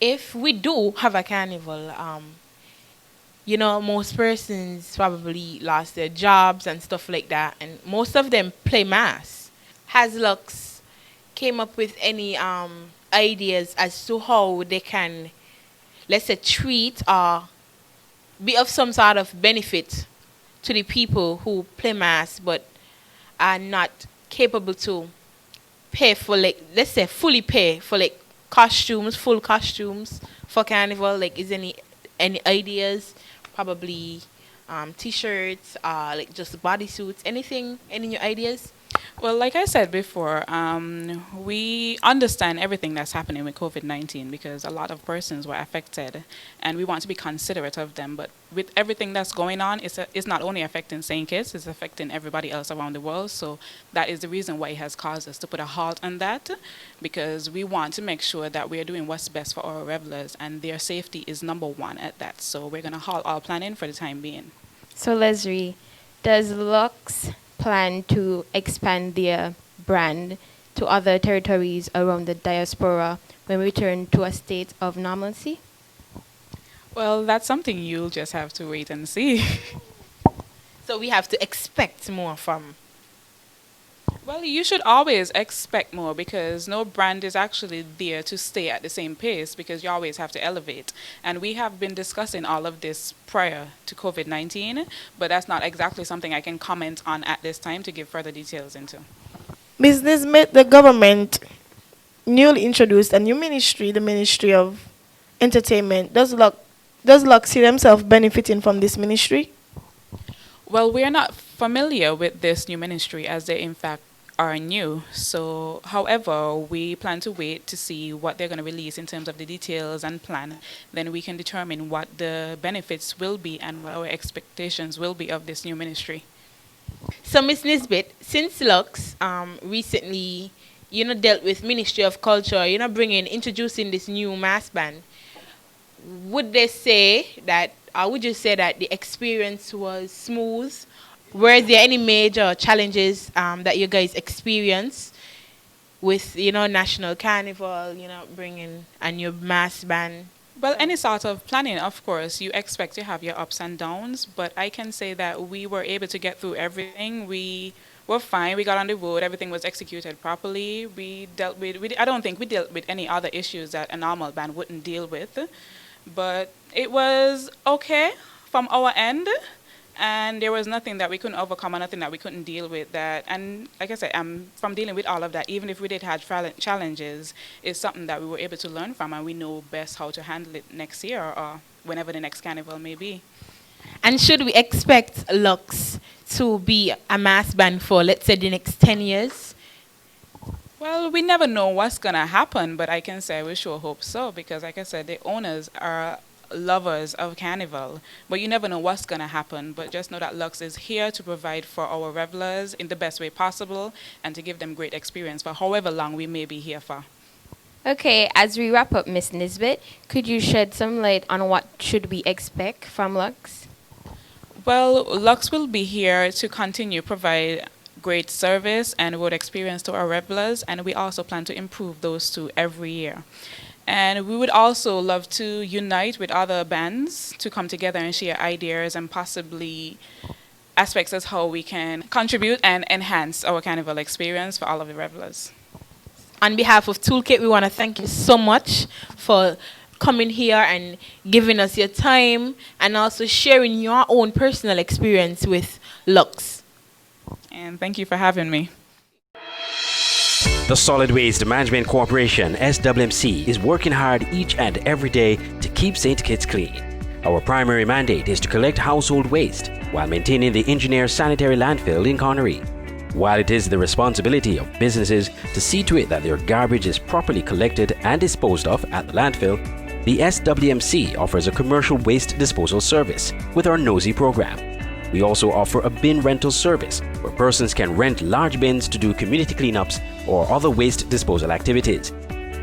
if we do have a carnival, most persons probably lost their jobs and stuff like that, and most of them play mass. Has Lux came up with any ideas as to how they can, let's say, treat or be of some sort of benefit to the people who play mass but are not capable to pay for, like, let's say, fully pay for like full costumes for carnival? Like, is any ideas? Probably t-shirts, like just bodysuits, anything, any new ideas? Well, like I said before, we understand everything that's happening with COVID-19 because a lot of persons were affected, and we want to be considerate of them. But with everything that's going on, it's not only affecting St. Kitts, it's affecting everybody else around the world. So that is the reason why it has caused us to put a halt on that, because we want to make sure that we are doing what's best for our revelers, and their safety is number one at that. So we're going to halt all planning for the time being. So Leslie, does Lux plan to expand their brand to other territories around the diaspora when we return to a state of normalcy? Well, that's something you'll just have to wait and see. So we have to expect more from. Well, you should always expect more because no brand is actually there to stay at the same pace, because you always have to elevate. And we have been discussing all of this prior to COVID-19, but that's not exactly something I can comment on at this time to give further details into. Ms. Nisbet, the government newly introduced a new ministry, the Ministry of Entertainment. Does Lux see themselves benefiting from this ministry? Well, we are not familiar with this new ministry as they in fact are new. So, however, we plan to wait to see what they're going to release in terms of the details and plan. Then we can determine what the benefits will be and what our expectations will be of this new ministry. So, Miss Nisbet, since Lux recently, dealt with Ministry of Culture, introducing this new mass band, would you say that the experience was smooth? Were there any major challenges that you guys experienced with, National Carnival, bringing a new mass band? Well, any sort of planning, of course, you expect to have your ups and downs, but I can say that we were able to get through everything. We were fine. We got on the road. Everything was executed properly. I don't think we dealt with any other issues that a normal band wouldn't deal with, but it was okay from our end. And there was nothing that we couldn't overcome or nothing that we couldn't deal with that. And like I said, from dealing with all of that, even if we did have challenges, it's something that we were able to learn from, and we know best how to handle it next year or whenever the next carnival may be. And should we expect Lux to be a mass band for, let's say, the next 10 years? Well, we never know what's going to happen, but I can say we sure hope so, because like I said, the owners are lovers of carnival, but you never know what's going to happen. But just know that Lux is here to provide for our revelers in the best way possible and to give them great experience for however long we may be here for. Okay, as we wrap up, Miss Nisbet, could you shed some light on what should we expect from Lux? Well, Lux will be here to continue provide great service and road experience to our revelers, and we also plan to improve those two every year. And we would also love to unite with other bands to come together and share ideas and possibly aspects as how we can contribute and enhance our carnival experience for all of the revelers. On behalf of Toolkit, we want to thank you so much for coming here and giving us your time and also sharing your own personal experience with Lux. And thank you for having me. The Solid Waste Management Corporation, SWMC, is working hard each and every day to keep St. Kitts clean. Our primary mandate is to collect household waste while maintaining the engineer sanitary landfill in Connery. While it is the responsibility of businesses to see to it that their garbage is properly collected and disposed of at the landfill, the SWMC offers a commercial waste disposal service with our Nosy program. We also offer a bin rental service where persons can rent large bins to do community cleanups or other waste disposal activities.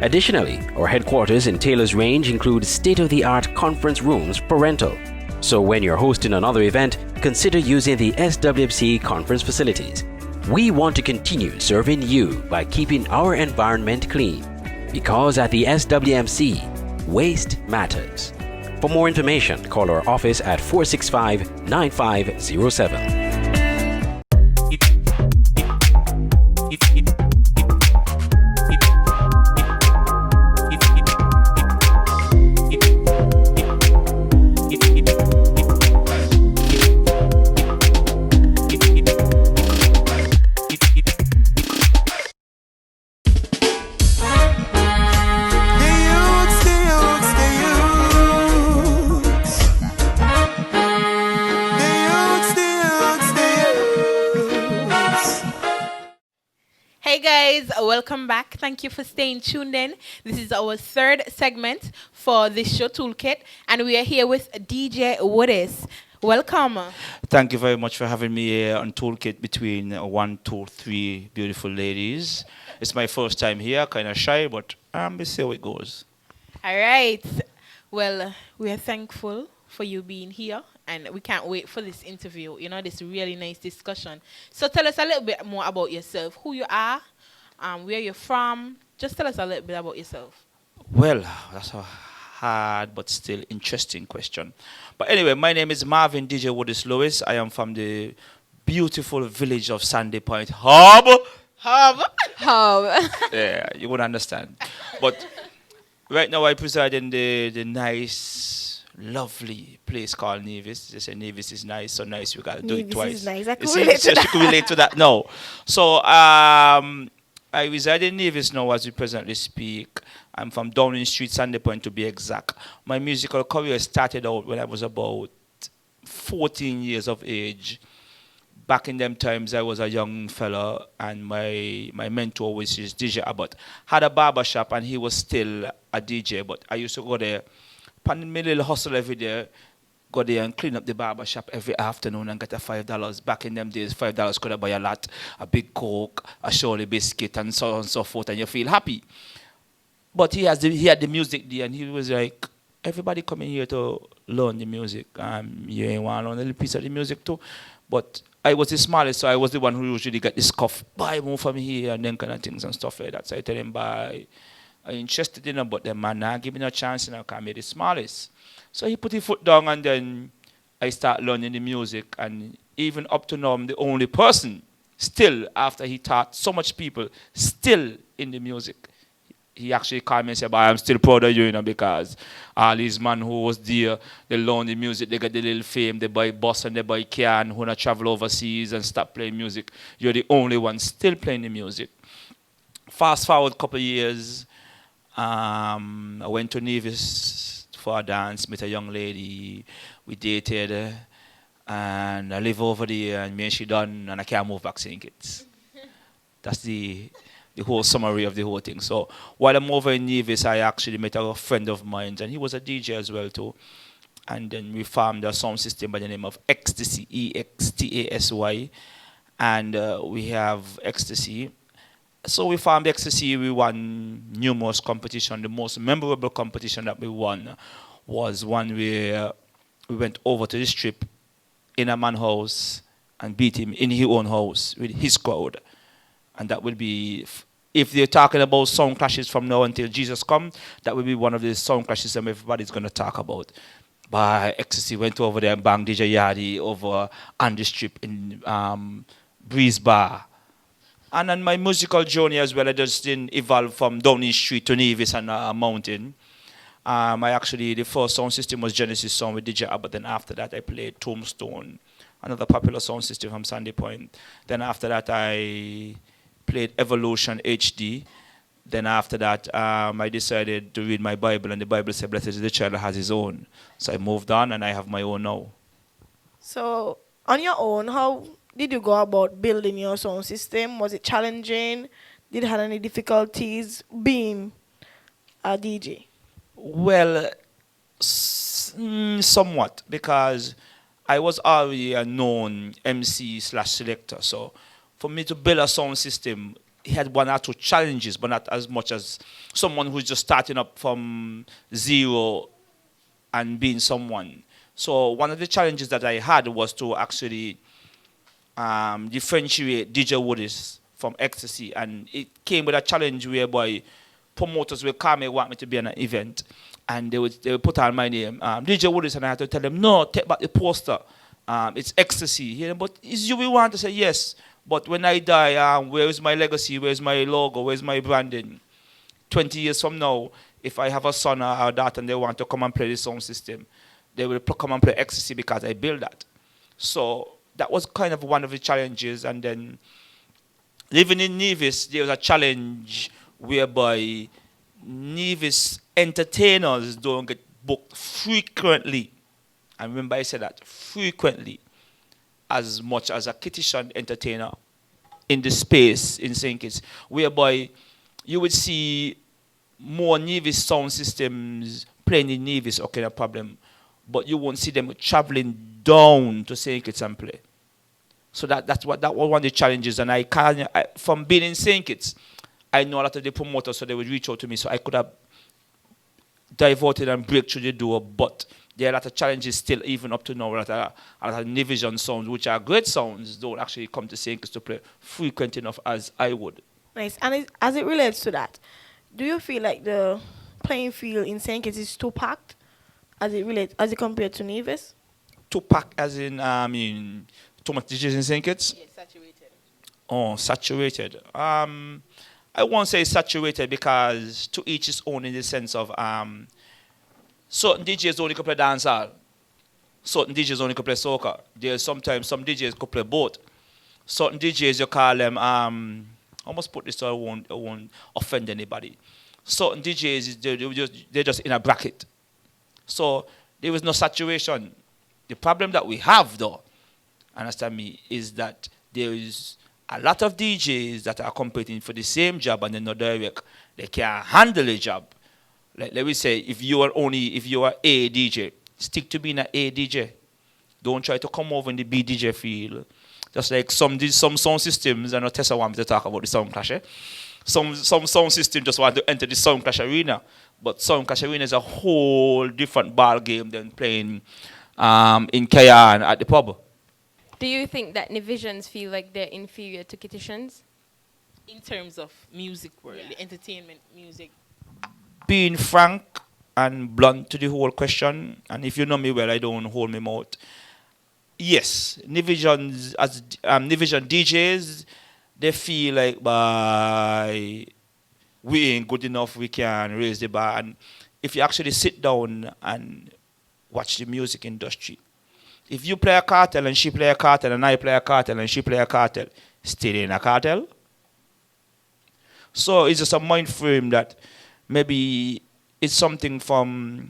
Additionally, our headquarters in Taylor's Range include state-of-the-art conference rooms for rental. So when you're hosting another event, consider using the SWMC conference facilities. We want to continue serving you by keeping our environment clean. Because at the SWMC, waste matters. For more information, call our office at 465-9507. Hey guys, welcome back. Thank you for staying tuned in. This is our third segment for this show, Toolkit, and we are here with DJ Woodis. Welcome. Thank you very much for having me here on Toolkit between 1, 2, 3 beautiful ladies. It's my first time here, kind of shy, but we'll see how it goes. All right. Well, we are thankful for you being here, and we can't wait for this interview, this really nice discussion. So tell us a little bit more about yourself, who you are, where you're from. Just tell us a little bit about yourself. Well, that's a hard but still interesting question. But anyway, my name is Marvin DJ Woodis Lewis. I am from the beautiful village of Sandy Point. Hub. Yeah, you would understand. But right now I preside in the nice, lovely place called Nevis. They say Nevis is nice, so nice we got to do it twice. Is nice. I You can see, relate to so she can relate to that. No. So I reside in Nevis now as we presently speak. I'm from Downing Street, Sandy Point to be exact. My musical career started out when I was about 14 years of age. Back in them times, I was a young fella, and my mentor, which is DJ Abbott, had a barber shop, and he was still a DJ. But I used to go there, pan my little hustle every day, go there and clean up the barber shop every afternoon and get a $5. Back in them days, $5 could have buy a lot, a big Coke, a Shirley biscuit, and so on and so forth, and you feel happy. But he had the music there, and he was like, everybody coming here to learn the music. You ain't want to learn a little piece of the music too? But I was the smallest, so I was the one who usually get the scuff. Buy more from here and then kind of things and stuff like that. So I tell him, buy. I'm interested in him, but the man not give me no chance, because I'm the smallest. So he put his foot down, and then I start learning the music. And even up to now, I'm the only person still, after he taught so much people, still in the music. He actually called me and said, but I'm still proud of you, because all these men who was there, they learn the music, they get the little fame, they buy bus and they buy car, and who not travel overseas and stop playing music. You're the only one still playing the music. Fast forward a couple of years, I went to Nevis for a dance, met a young lady, we dated, and I live over there, and me and she done, and I can't move back St. Kitts. That's the whole summary of the whole thing. So while I'm over in Nevis, I actually met a friend of mine, and he was a DJ as well too. And then we formed a sound system by the name of Ecstasy, EXTASY, and we have Ecstasy. So we formed Ecstasy. We won numerous competitions. The most memorable competition that we won was one where we went over to the strip in a man's house and beat him in his own house with his crowd. And that will be, if they're talking about sound clashes from now until Jesus come, that will be one of the sound clashes that everybody's going to talk about. But Ecstasy went over there and banged DJ Yardi over on the strip in Breeze Bar. And on my musical journey as well, I just didn't evolve from Downing Street to Nevis and a mountain. The first sound system was Genesis Sound with DJ Abbott. Then after that, I played Tombstone, another popular sound system from Sandy Point. Then after that, I played Evolution HD. Then after that, I decided to read my Bible, and the Bible said, "Blessed is the child that has his own." So I moved on, and I have my own now. So, on your own, how did you go about building your sound system? Was it challenging? Did you have any difficulties being a DJ? Well, somewhat, because I was already a known MC slash selector. So for me to build a sound system, it had one or two challenges, but not as much as someone who's just starting up from zero and being someone. So one of the challenges that I had was to actually differentiate DJ Woodies from Ecstasy, and it came with a challenge whereby promoters will come and want me to be on an event, and they would put on my name, DJ Woodies, and I had to tell them, no, take back the poster. It's Ecstasy. You know, but is you we want to say yes? But when I die, where is my legacy? Where's my logo? Where's my branding? 20 years from now, if I have a son or a daughter and they want to come and play the sound system, they will come and play Ecstasy because I built that. So that was kind of one of the challenges. And then living in Nevis, there was a challenge whereby Nevis entertainers don't get booked frequently. I remember I said that, frequently, as much as a Kittitian entertainer in the space in St. Kitts, whereby you would see more Nevis sound systems playing in Nevis, okay, no problem, but you won't see them traveling down to St. Kitts and play. So that was one of the challenges, and from being in St. Kitts, I know a lot of the promoters, so they would reach out to me, so I could have diverted and break through the door, but there are a lot of challenges still, even up to now. A lot of Nivision sounds, which are great sounds, don't actually come to St. Kitts to play frequent enough as I would. Nice. And as it relates to that, do you feel like the playing field in St. Kitts is too packed as it compared to Nevis? Too packed as in, too much DJs in St. Kitts? Yes, saturated. Oh, saturated. I won't say saturated because to each his own, in the sense of certain DJs only could play dancehall. Certain DJs only could play soca. There's sometimes some DJs could play both. Certain DJs, you call them, I must put this so I won't offend anybody. Certain DJs, they're just in a bracket. So there was no saturation. The problem that we have, though, understand me, is that there is a lot of DJs that are competing for the same job and they're not direct. They can't handle the job. Like, let me say, if you are A DJ, stick to being an A DJ. Don't try to come over in the B DJ field. Just like some sound systems, I know Tessa wants to talk about the sound clash. Some sound system just want to enter the sound clash arena. But sound clash arena is a whole different ball game than playing in Kayan at the pub. Do you think that Nivisions feel like they're inferior to Kittitians? In terms of music world, the entertainment music. Being frank and blunt to the whole question, and if you know me well, I don't hold my mouth. Yes, Nivision DJs, they feel like we ain't good enough, we can raise the bar. And if you actually sit down and watch the music industry, if you play a cartel and she play a cartel and I play a cartel and she play a cartel, still in a cartel. So it's just a mind frame that maybe it's something from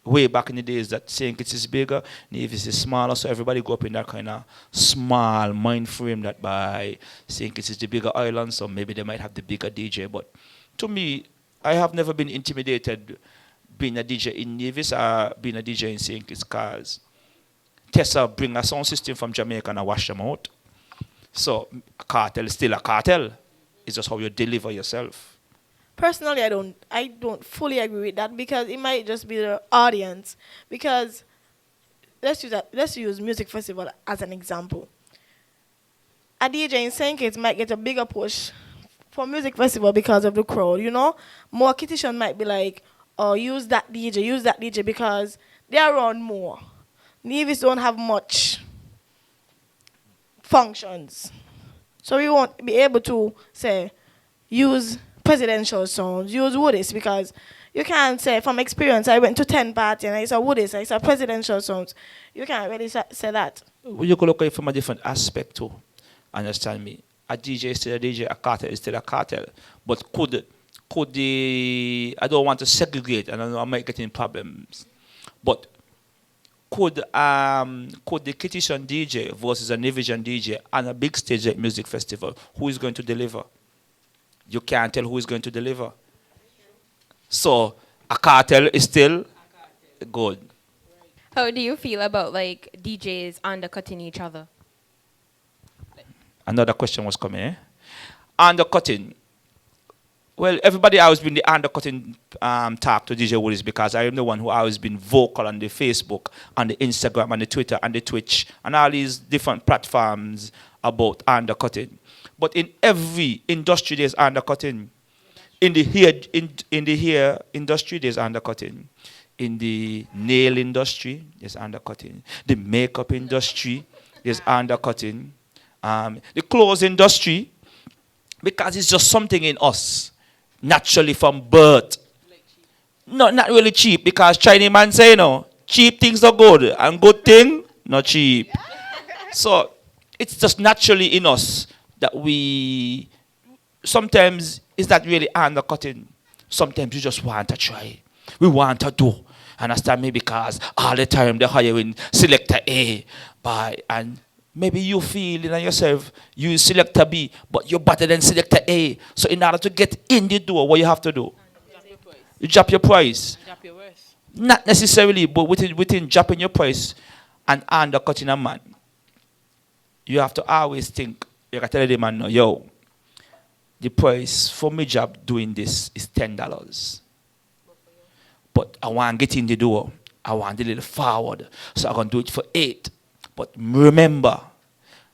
way back in the days that St. Kitts is bigger, Nevis is smaller, so everybody go up in that kind of small mind frame that by St. Kitts is the bigger island, so maybe they might have the bigger DJ. But to me, I have never been intimidated being a DJ in Nevis or being a DJ in St. Kitts, because Tessa bring a sound system from Jamaica and I wash them out. So cartel is still a cartel. It's just how you deliver yourself. Personally, I don't fully agree with that, because it might just be the audience. Because let's use music festival as an example. A DJ in St. Kitts might get a bigger push for music festival because of the crowd, you know? More Kittitian might be like, oh, use that DJ because they're around more. Nevis don't have much functions. So we won't be able to say, use presidential sounds, use Woodies, because you can't say, from experience, I went to 10 parties and I saw Woodies, I saw presidential sounds. You can't really say that. Well, you could look at it from a different aspect too. Understand me? A DJ is still a DJ, a cartel is still a cartel. But could could the, I don't want to segregate, and I know I might get in problems, but could the Kitchen DJ versus a Nivision DJ on a big stage at music festival, who is going to deliver? You can't tell who is going to deliver. So a cartel is still good. How do you feel about like DJs undercutting each other? Another question was coming, eh? Undercutting. Well, everybody always been the undercutting talk to DJ Woodies because I am the one who always been vocal on the Facebook, on the Instagram, on the Twitter, and the Twitch, and all these different platforms about undercutting. But in every industry, there's undercutting. In the hair industry, there's undercutting. In the nail industry, there's undercutting. The makeup industry, there's undercutting. The clothes industry, because it's just something in us, naturally from birth. No, not really cheap, because Chinese man say, cheap things are good, and good thing, not cheap. So it's just naturally in us that we, sometimes it's not really undercutting. Sometimes we just want to try. We want to do. Understand me? Because all the time they're hiring selector A, and maybe you feel in yourself you selector B, but you're better than selector A. So in order to get in the door, what you have to do? You drop your price. Drop your worth. Not necessarily, but within dropping your price and undercutting a man, you have to always think, you can tell the man, no, yo, the price for my job doing this is $10. But I want to get in the door. I want a little forward. So I'm going to do it for $8. But remember,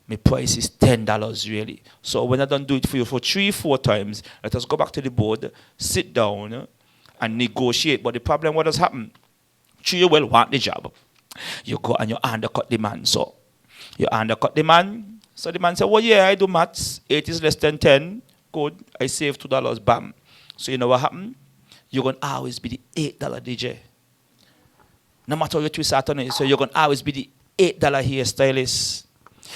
my price is $10 really. So when I don't do it for you for 3-4 times, let us go back to the board, sit down, and negotiate. But the problem, what has happened? You will want the job. You go and you undercut the man. So you undercut the man. So the man said, well, yeah, I do maths. 8 is less than 10. Good. I save $2. Bam. So you know what happened? You're going to always be the $8 DJ. No matter how you twist out on it, so you're going to always be the $8 hairstylist.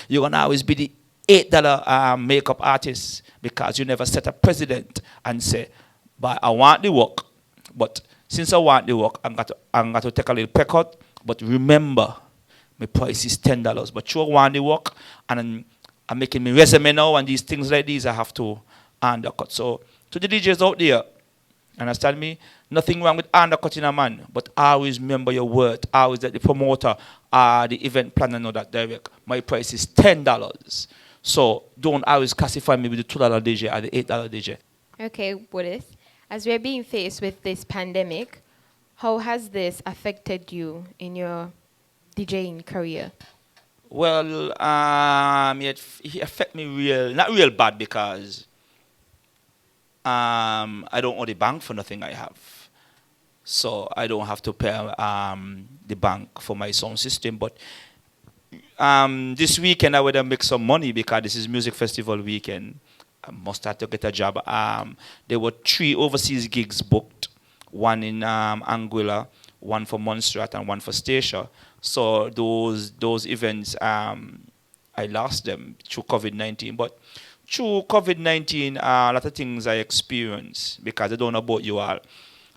You're going to always be the $8 makeup artist, because you never set a precedent and say, but I want the work, but since I want the work, I'm going to take a little pay cut, but remember, my price is $10. But you want the work, and I'm making my resume now, and these things like these I have to undercut. So to the DJs out there, understand me? Nothing wrong with undercutting a man, but always remember your word. Always let the promoter, the event planner know that direct. My price is $10. So don't always classify me with the $2 DJ or the $8 DJ. Okay, Woodis, as we're being faced with this pandemic, how has this affected you in your DJing career? Well, it affect me not real bad, because I don't owe the bank for nothing I have. So I don't have to pay the bank for my sound system. But this weekend I would have make some money, because this is music festival weekend. I must have to get a job. There were 3 overseas gigs booked. One in Anguilla, one for Montserrat, and one for Stacia. So those events, I lost them through COVID-19. But through COVID-19, a lot of things I experienced, because I don't know about you all.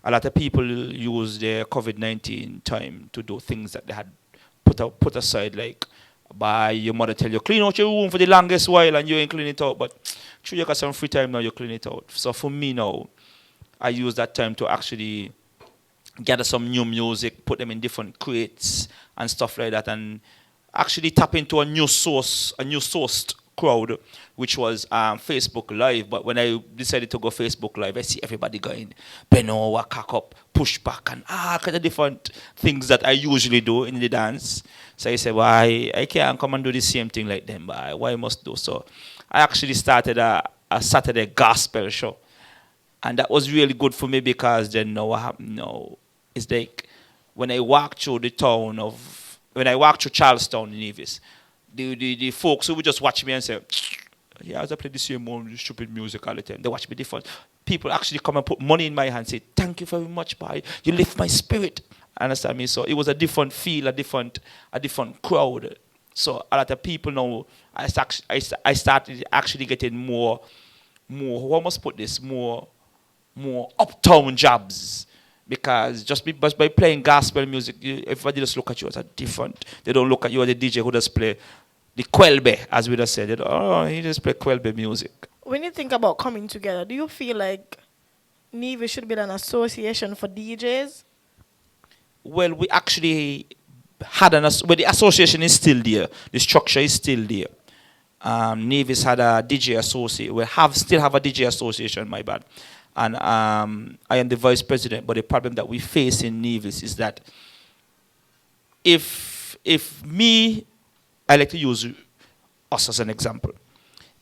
A lot of people use their COVID-19 time to do things that they had put aside, like by your mother tell you, clean out your room for the longest while, and you ain't clean it out. But through you got some free time now, you clean it out. So for me now, I use that time to actually gather some new music, put them in different crates and stuff like that, and actually tap into a new sourced crowd, which was Facebook Live. But when I decided to go Facebook Live, I see everybody going bend over, cock up, push back, and kind of different things that I usually do in the dance. So I said, well, I can't come and do the same thing like them, but why I must do so? I actually started a Saturday gospel show. And that was really good for me, because then what happened now, it's like when I walk through Charlestown in Nevis, the folks who would just watch me and say, yeah, I play the same old stupid music all the time. They watch me different. People actually come and put money in my hand and say, thank you very much, boy. You lift my spirit. Understand me? So it was a different feel, a different crowd. So a lot of people now, I started actually getting more, how I must put this, more more uptown jobs. Because just by playing gospel music, everybody just look at you as a different. They don't look at you as a DJ who just play the Kwelbe, as we just said. They don't, oh, he just play Kwelbe music. When you think about coming together, do you feel like Navy should be an association for DJs? Well, we actually had the association is still there. The structure is still there. Navy's had a DJ association. We still have a DJ association, my bad. And I am the vice president. But the problem that we face in Navy's is that if I like to use us as an example.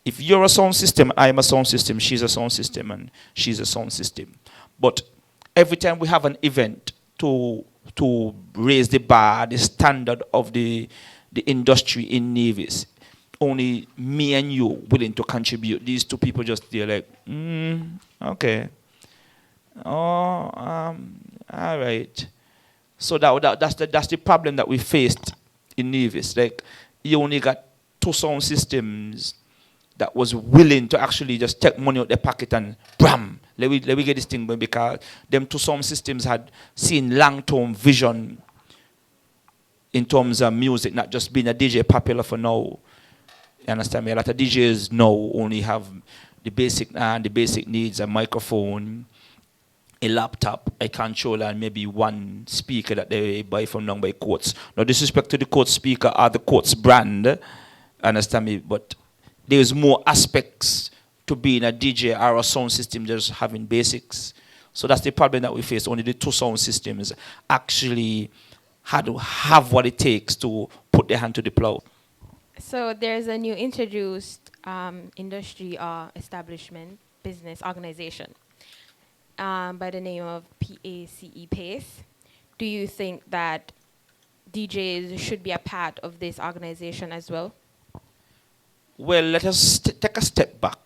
If you're a sound system, I'm a sound system, she's a sound system, and she's a sound system. But every time we have an event to raise the bar, the standard of the industry in Navy's, only me and you willing to contribute. These two people just, they're like, okay. Oh, all right. So that's the problem that we faced in Navy's. Like, you only got two sound systems that was willing to actually just take money out their pocket and bam, let me get this thing going, because them two sound systems had seen long-term vision in terms of music, not just being a DJ popular for now. You understand me? A lot of DJs now only have the basic needs: a microphone, a laptop, a controller, and maybe one speaker that they buy from now by Courts. No disrespect to the Courts speaker or the Courts brand, understand me? But there's more aspects to being a DJ or a sound system just having basics. So that's the problem that we face. Only the two sound systems actually had to have what it takes to put their hand to the plow. So there's a new introduced industry or establishment, business organization by the name of PACE. Do you think that DJs should be a part of this organization as well? Well, let us take a step back.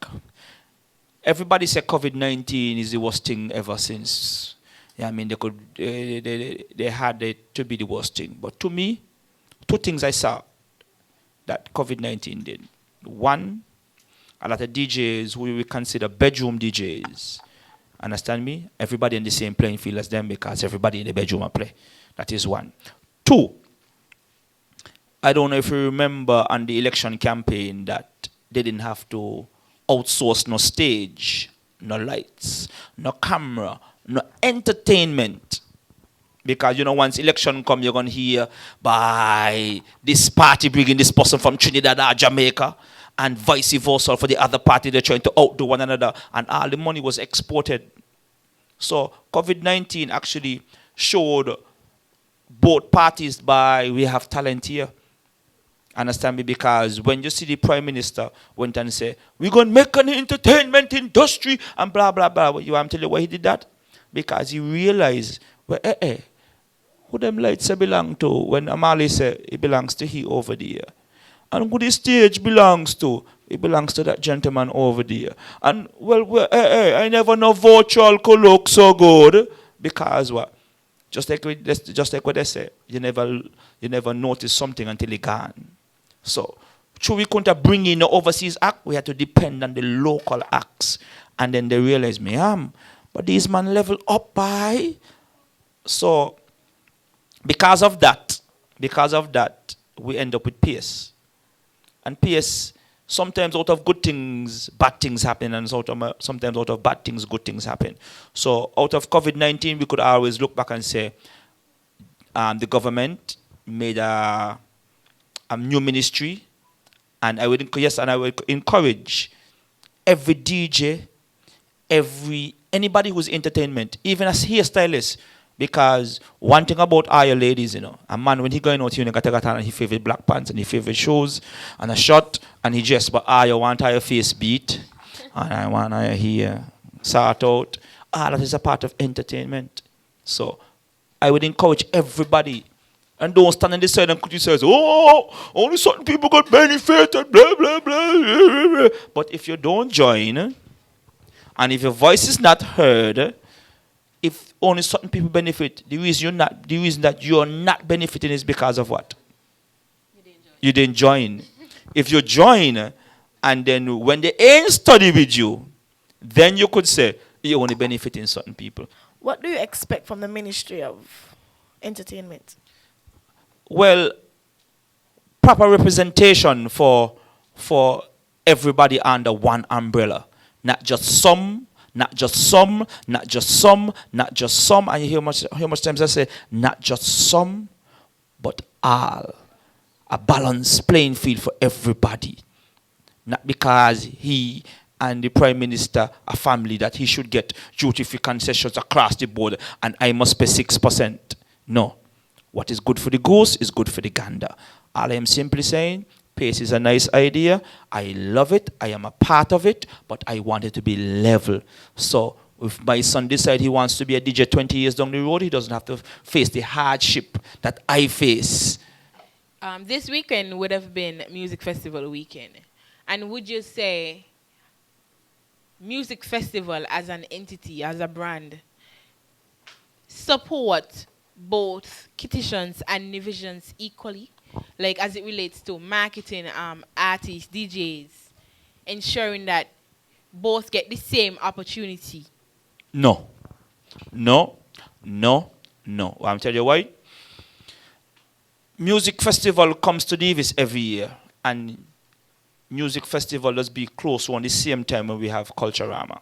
Everybody said COVID-19 is the worst thing ever since. Yeah, I mean, they had it to be the worst thing. But to me, two things I saw that COVID-19 did. One, a lot of DJs who we consider bedroom DJs. Understand me? Everybody in the same playing field as them, because everybody in the bedroom will play. That is one. Two, I don't know if you remember on the election campaign that they didn't have to outsource no stage, no lights, no camera, no entertainment. Because, you know, once election come, you're going to hear by this party bringing this person from Trinidad or Jamaica, and vice versa for the other party. They're trying to outdo one another, and all the money was exported. So COVID-19 actually showed both parties by we have talent here. Understand me? Because when you see the Prime Minister went and say, we're going to make an entertainment industry and blah, blah, blah. You want me to tell you why he did that? Because he realized, well, who them lights belong to? When Amali said it belongs to he over there. And who the stage belongs to? It belongs to that gentleman over there. And, well, I never know virtual could look so good. Because what? Just like what they say, you never notice something until it's gone. So, true, we couldn't bring in the overseas act. We had to depend on the local acts. And then they realized, but these man level up by. So, because of that, we end up with PS. And PS, sometimes out of good things, bad things happen, and sometimes out of bad things, good things happen. So out of COVID-19, we could always look back and say the government made a new ministry, and I would encourage every DJ, anybody who's entertainment, even as hairstylists. Because one thing about all your ladies, you know, a man when he going out here, he got on his favorite black pants and his favorite shoes and a shirt and he dressed, but you want your face beat and I want your hair sort out. That is a part of entertainment. So I would encourage everybody, and don't stand on the side and criticize, only certain people got benefited, blah, blah, blah, blah, blah. But if you don't join, and if your voice is not heard, if only certain people benefit, the reason that you're not benefiting is because of what? You didn't join. If you join, and then when they ain't study with you, then you could say, You're only benefiting certain people. What do you expect from the Ministry of Entertainment? Well, proper representation for everybody under one umbrella. Not just some, not just some, not just some, not just some. And you hear much times I say, not just some, but all. A balanced playing field for everybody. Not because he and the Prime Minister are family that he should get duty-free concessions across the board and I must pay 6%. No. What is good for the goose is good for the gander. All I am simply saying, pace is a nice idea. I love it. I am a part of it. But I want it to be level. So if my son decides he wants to be a DJ 20 years down the road, he doesn't have to face the hardship that I face. This weekend would have been Music Festival weekend. And would you say Music Festival as an entity, as a brand, support both Kittitions and Nivisions equally? Like as it relates to marketing, artists, DJs, ensuring that both get the same opportunity? No. No. No. No. I'm telling you why. Music festival comes to Davis every year, and music festival does be close on the same time when we have Culturama.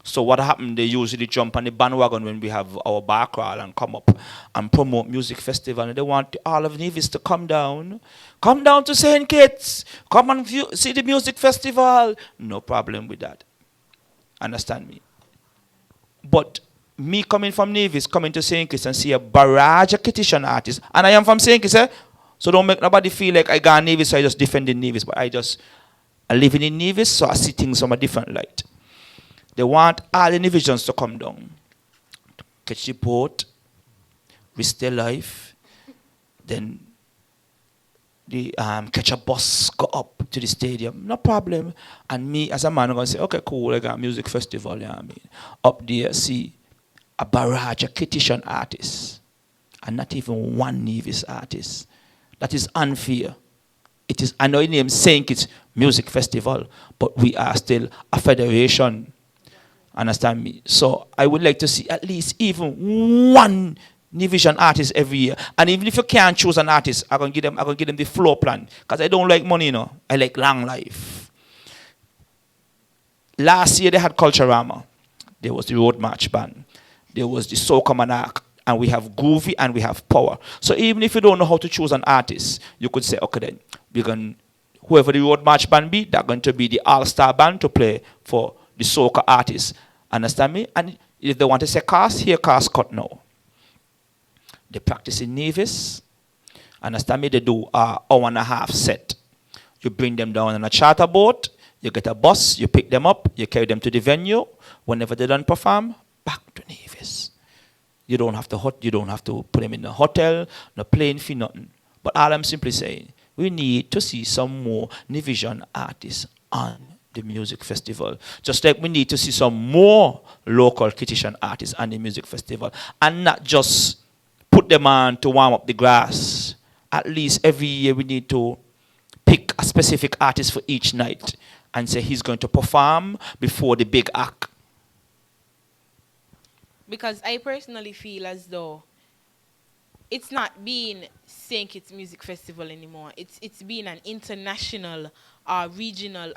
So what happened, they usually jump on the bandwagon when we have our bar crawl and come up and promote music festival. And they want all of Nevis to come down to St. Kitts, come and see the music festival. No problem with that. Understand me? But me coming from Nevis, coming to St. Kitts and see a barrage of Kittitian artists, and I am from St. Kitts, so don't make nobody feel like I got Nevis, so I just defending Nevis, but I living in Nevis, so I see things from a different light. They want all the Nevisians to come down, catch the boat, risk their life, then the catch a bus, go up to the stadium, no problem. And me as a man, I'm going to say, okay, cool, I got a music festival, you know what I mean? Up there, see a barrage of Kittitian artists, and not even one Nevis artist. That is unfair. It is, I know your name saying it's music festival, but we are still a federation. Understand me? So I would like to see at least even one Nevisian artist every year. And even if you can't choose an artist, I'm gonna give them the floor plan. Because I don't like money, you know. I like long life. Last year they had Culturama. There was the Road March Band. There was the Soca Monarch. And we have Groovy and we have Power. So even if you don't know how to choose an artist, you could say, okay then, we're going, whoever the Road March Band be, they're going to be the all-star band to play for the soca artists. Understand me? And if they want to say cast, here cast cut now. They practice in Nevis. Understand me? They do an hour and a half set. You bring them down on a charter boat, you get a bus, you pick them up, you carry them to the venue. Whenever they done perform, back to Nevis. You don't have to put them in a hotel, no plane fee, nothing. But all I'm simply saying, we need to see some more Nevisian artists on the music festival. Just like we need to see some more local Kittitian artists on the music festival. And not just put them on to warm up the grass. At least every year we need to pick a specific artist for each night and say he's going to perform before the big act. Because I personally feel as though it's not being St. Kitts Music Festival anymore. It's been an international or regional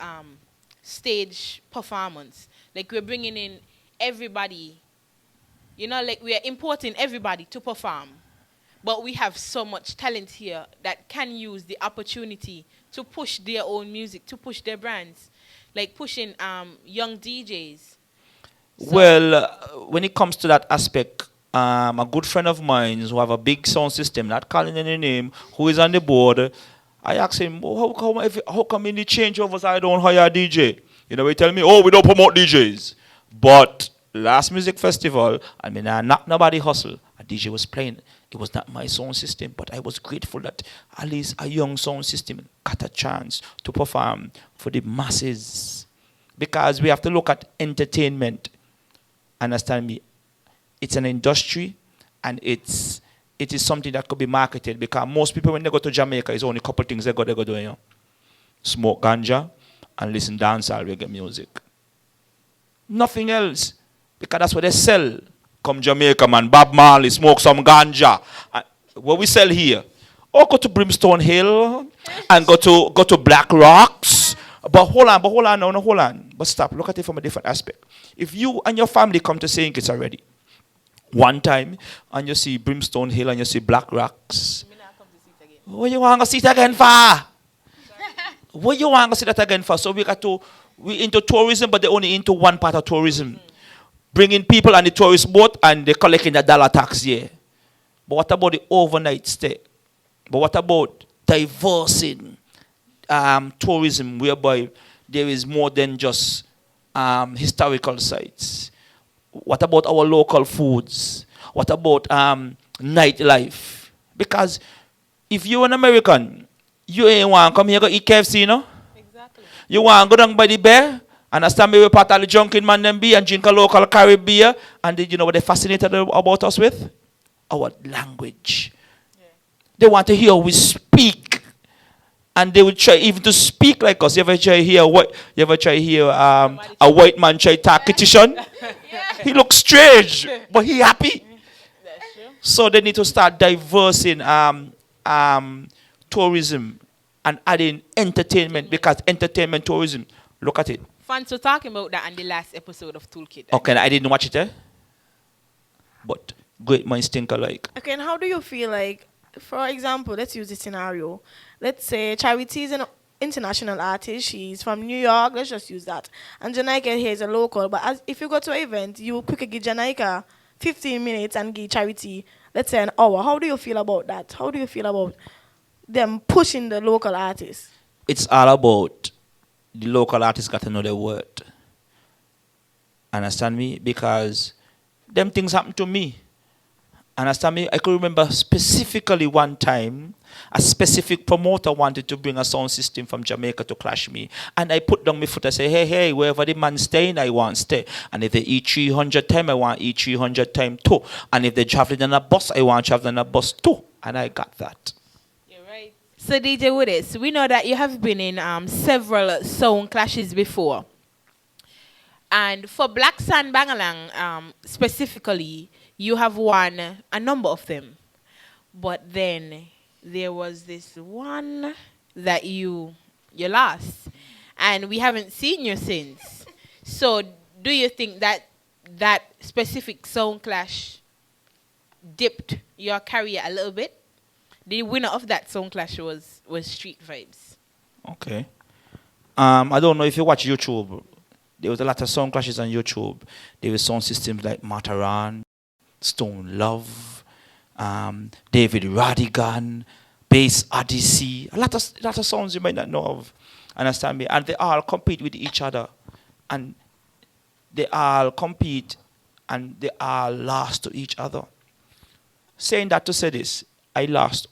stage performance. Like we're bringing in everybody, you know, like we are importing everybody to perform. But we have so much talent here that can use the opportunity to push their own music, to push their brands, like pushing young DJs. So Well, when it comes to that aspect, a good friend of mine who have a big sound system, not calling any name, who is on the board, I asked him, how come in the changeovers I don't hire a DJ? You know, he tell me, oh, we don't promote DJs. But last music festival, I mean, not nobody hustle. A DJ was playing. It was not my sound system, but I was grateful that at least a young sound system got a chance to perform for the masses. Because we have to look at entertainment. Understand me? It's an industry, and it is something that could be marketed, because most people when they go to Jamaica, it's only a couple things they go do, you know. Smoke ganja and listen dancehall reggae music. Nothing else. Because that's what they sell. Come Jamaica, man. Bob Marley, smoke some ganja. What we sell here. Or go to Brimstone Hill and go to Black Rocks. But hold on, no, hold on. But stop, look at it from a different aspect. If you and your family come to St. Kitts already, one time, and you see Brimstone Hill and you see Black Rocks, what you want to see it again for? What you want to see that again for? So we into tourism, but they're only into one part of tourism. Bringing people on the tourist boat and they're collecting the dollar tax here. But what about the overnight stay? But what about diversing tourism whereby there is more than just historical sites? What about our local foods? What about nightlife? Because if you're an American, you ain't want to come here go eat KFC, you know? Exactly. You want to go down by the bear, understand me, we part of the junkin man them be and drink a local Carib beer, and you know what they fascinated about us with? Our language. Yeah. They want to hear how we speak. And they will try even to speak like us. You ever try hear a white man try talk Kitishan? Yeah. He looks strange, but he happy. That's true. So they need to start diversing tourism and adding entertainment, because entertainment tourism, look at it. Fans were talking about that in the last episode of Toolkit. Okay, I didn't watch it, but great minds think alike. Okay, and how do you feel like, for example, let's use this scenario. Let's say Charity is an international artist. She's from New York. Let's just use that. And Jamaica here is a local. But if you go to an event, you quickly give Jamaica 15 minutes and give Charity, let's say, an hour. How do you feel about that? How do you feel about them pushing the local artists? It's all about the local artists got to know their word. Understand me? Because them things happen to me. Understand me? I could remember specifically one time, a specific promoter wanted to bring a sound system from Jamaica to clash me. And I put down my foot and say, hey, wherever the man staying, I want stay. And if they eat 300 times, I want eat 300 times too. And if they traveling in a bus, I want traveling in a bus too. And I got that. You're right. So DJ Woodis, we know that you have been in several sound clashes before. And for Black Sand Bangalang specifically, you have won a number of them. But then there was this one that you lost. And we haven't seen you since. So do you think that that specific sound clash dipped your career a little bit? The winner of that sound clash was Street Vibes. Okay. I don't know if you watch YouTube. There was a lot of sound clashes on YouTube. There were sound systems like Mataran, Stone Love, David Radigan, Bass Odyssey. A lot of songs you might not know of. Understand me? And they all compete with each other. And they all compete and they all lost to each other. Saying that to say this, I lost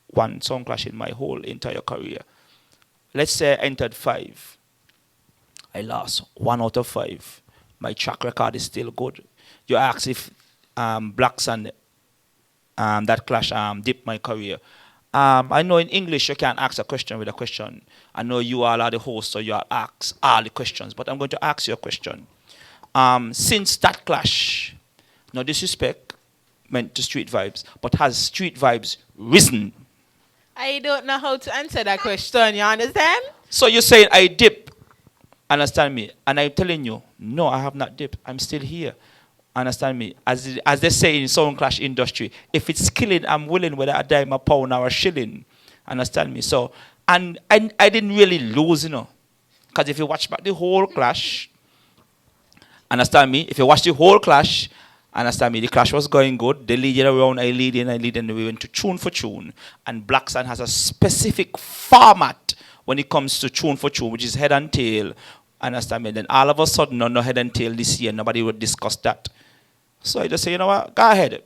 one song clash in my whole entire career. Let's say I entered 5. I lost 1 out of 5. My track record is still good. You ask if Black Sand, that clash dipped my career. I know in English you can't ask a question with a question. I know you all are the host, so you all ask all the questions. But I'm going to ask you a question. Since that clash, no disrespect meant to Street Vibes, but has Street Vibes risen? I don't know how to answer that question, you understand? So you're saying I dip, understand me? And I'm telling you, no, I have not dipped. I'm still here. Understand me? As they say in sound clash industry, if it's killing, I'm willing, whether a dime, a pound, or a shilling. Understand me? So, and I didn't really lose, you know. Because if you watch back the whole clash, understand me? If you watch the whole clash, understand me? The clash was going good. They lead it around, I lead in, and we went to tune for tune. And Black Sun has a specific format when it comes to tune for tune, which is head and tail. Understand me? Then all of a sudden, no head and tail this year, nobody would discuss that. So I just say, you know what, go ahead.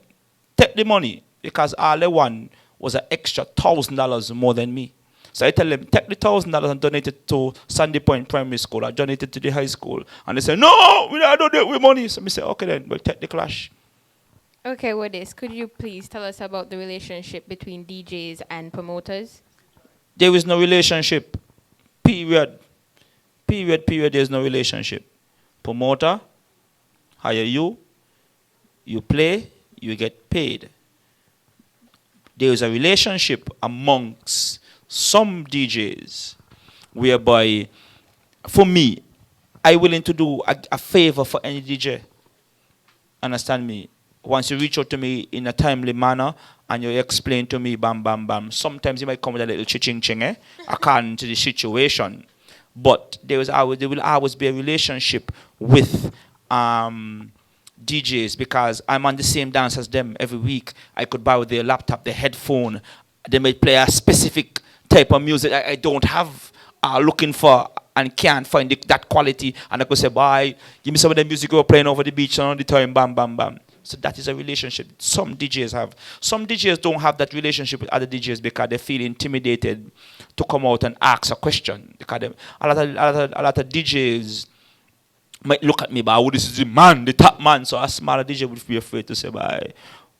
Take the money. Because all they won was an extra $1,000 more than me. So I tell them, take the $1,000 and donate it to Sandy Point Primary School. I donate it to the high school. And they say, no, we don't do it with money. So I say, okay then, we'll take the clash. Okay, Woodis, could you please tell us about the relationship between DJs and promoters? There is no relationship. Period. There's no relationship. Promoter hire you, you play, you get paid. There is a relationship amongst some DJs whereby, for me, I willing to do a favor for any DJ. Understand me? Once you reach out to me in a timely manner and you explain to me, bam, bam, bam. Sometimes you might come with a little ching, according to the situation. But there will always be a relationship with DJs because I'm on the same dance as them every week. I could borrow their laptop, their headphone. They may play a specific type of music I don't have, looking for and can't find that quality. And I could say, bye, give me some of the music we're playing over the beach all the time, bam, bam, bam. So that is a relationship some DJs have. Some DJs don't have that relationship with other DJs because they feel intimidated to come out and ask a question. Because a lot of DJs might look at me, but oh, this is the man, the top man. So a smaller DJ would be afraid to say, bye,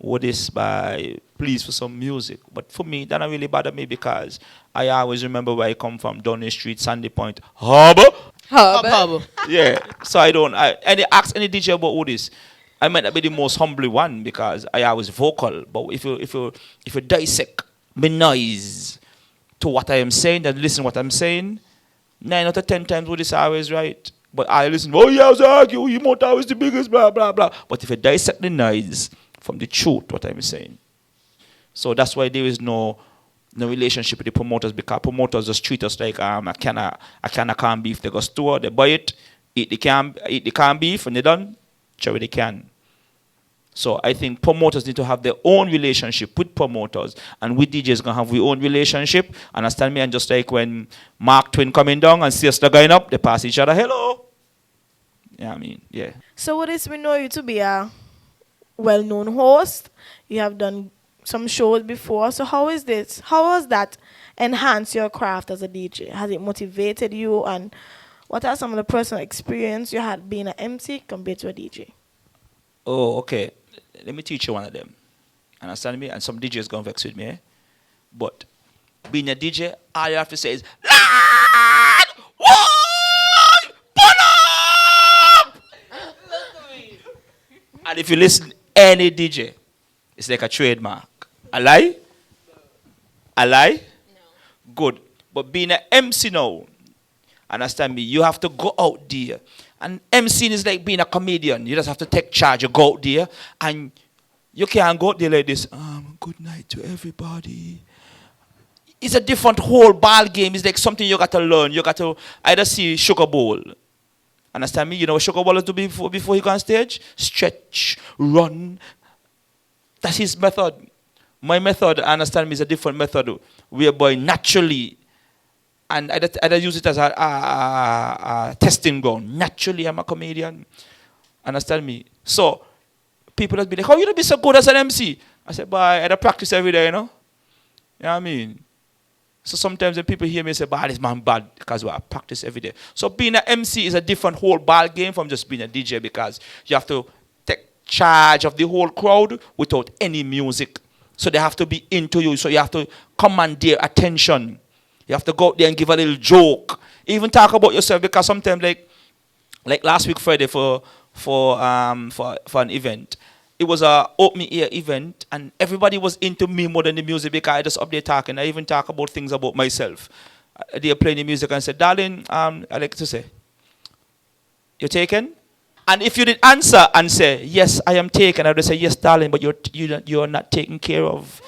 oh, this, bye, please for some music. But for me, that don't really bother me because I always remember where I come from, Downing Street, Sandy Point, Harbour. Hubble. Yeah, so ask any DJ about all this. I might not be the most humble one because I always vocal. But if you dissect my noise to what I am saying and listen what I'm saying, 9 out of 10 times what is always right. But I listen, oh yeah, I was arguing, you must always the biggest, blah blah blah. But if you dissect the noise from the truth, what I'm saying. So that's why there is no relationship with the promoters because promoters just treat us like I can't beef. They go store, they buy it, eat the can beef, and they're done. Cherry they can. So I think promoters need to have their own relationship with promoters, and with DJs gonna have their own relationship. Understand me? And just like when Mark Twain coming down and Siesta going up, they pass each other hello. Yeah, I mean, yeah. So with this, we know you to be a well-known host. You have done some shows before. So how is this? How has that enhanced your craft as a DJ? Has it motivated you? And what are some of the personal experience you had being an MC compared to a DJ? Oh, okay. Let me teach you one of them. Understand me? And some DJs gonna vex with me, eh? But being a DJ, all you have to say is Lord, one, burn up! And if you listen any DJ, it's like a trademark. A lie? A lie? No. Good. But being an MC now, understand me, you have to go out there. And MCing is like being a comedian. You just have to take charge. You go out there and you can't go out there like this. Good night to everybody. It's a different whole ball game. It's like something you got to learn. You got to either see Sugar Bowl. Understand me? You know what Sugar Bowl is to be before he go on stage? Stretch, run. That's his method. My method, understand me, is a different method whereby naturally, and I use it as a testing ground. Naturally, I'm a comedian. Understand me? So, people that be like, how you don't be so good as an MC? I said, but I practice every day, you know? You know what I mean? So sometimes when people hear me say, bah, this man bad, because I practice every day. So being an MC is a different whole ball game from just being a DJ because you have to take charge of the whole crowd without any music. So they have to be into you. So you have to command their attention. You have to go out there and give a little joke. Even talk about yourself because sometimes like last week Friday for an event, it was a open ear event and everybody was into me more than the music because I just up there talking. I even talk about things about myself. They playing the music and said, darling, I like to say, you're taken? And if you did answer and say, yes, I am taken, I would say, yes, darling, but you're not taken care of.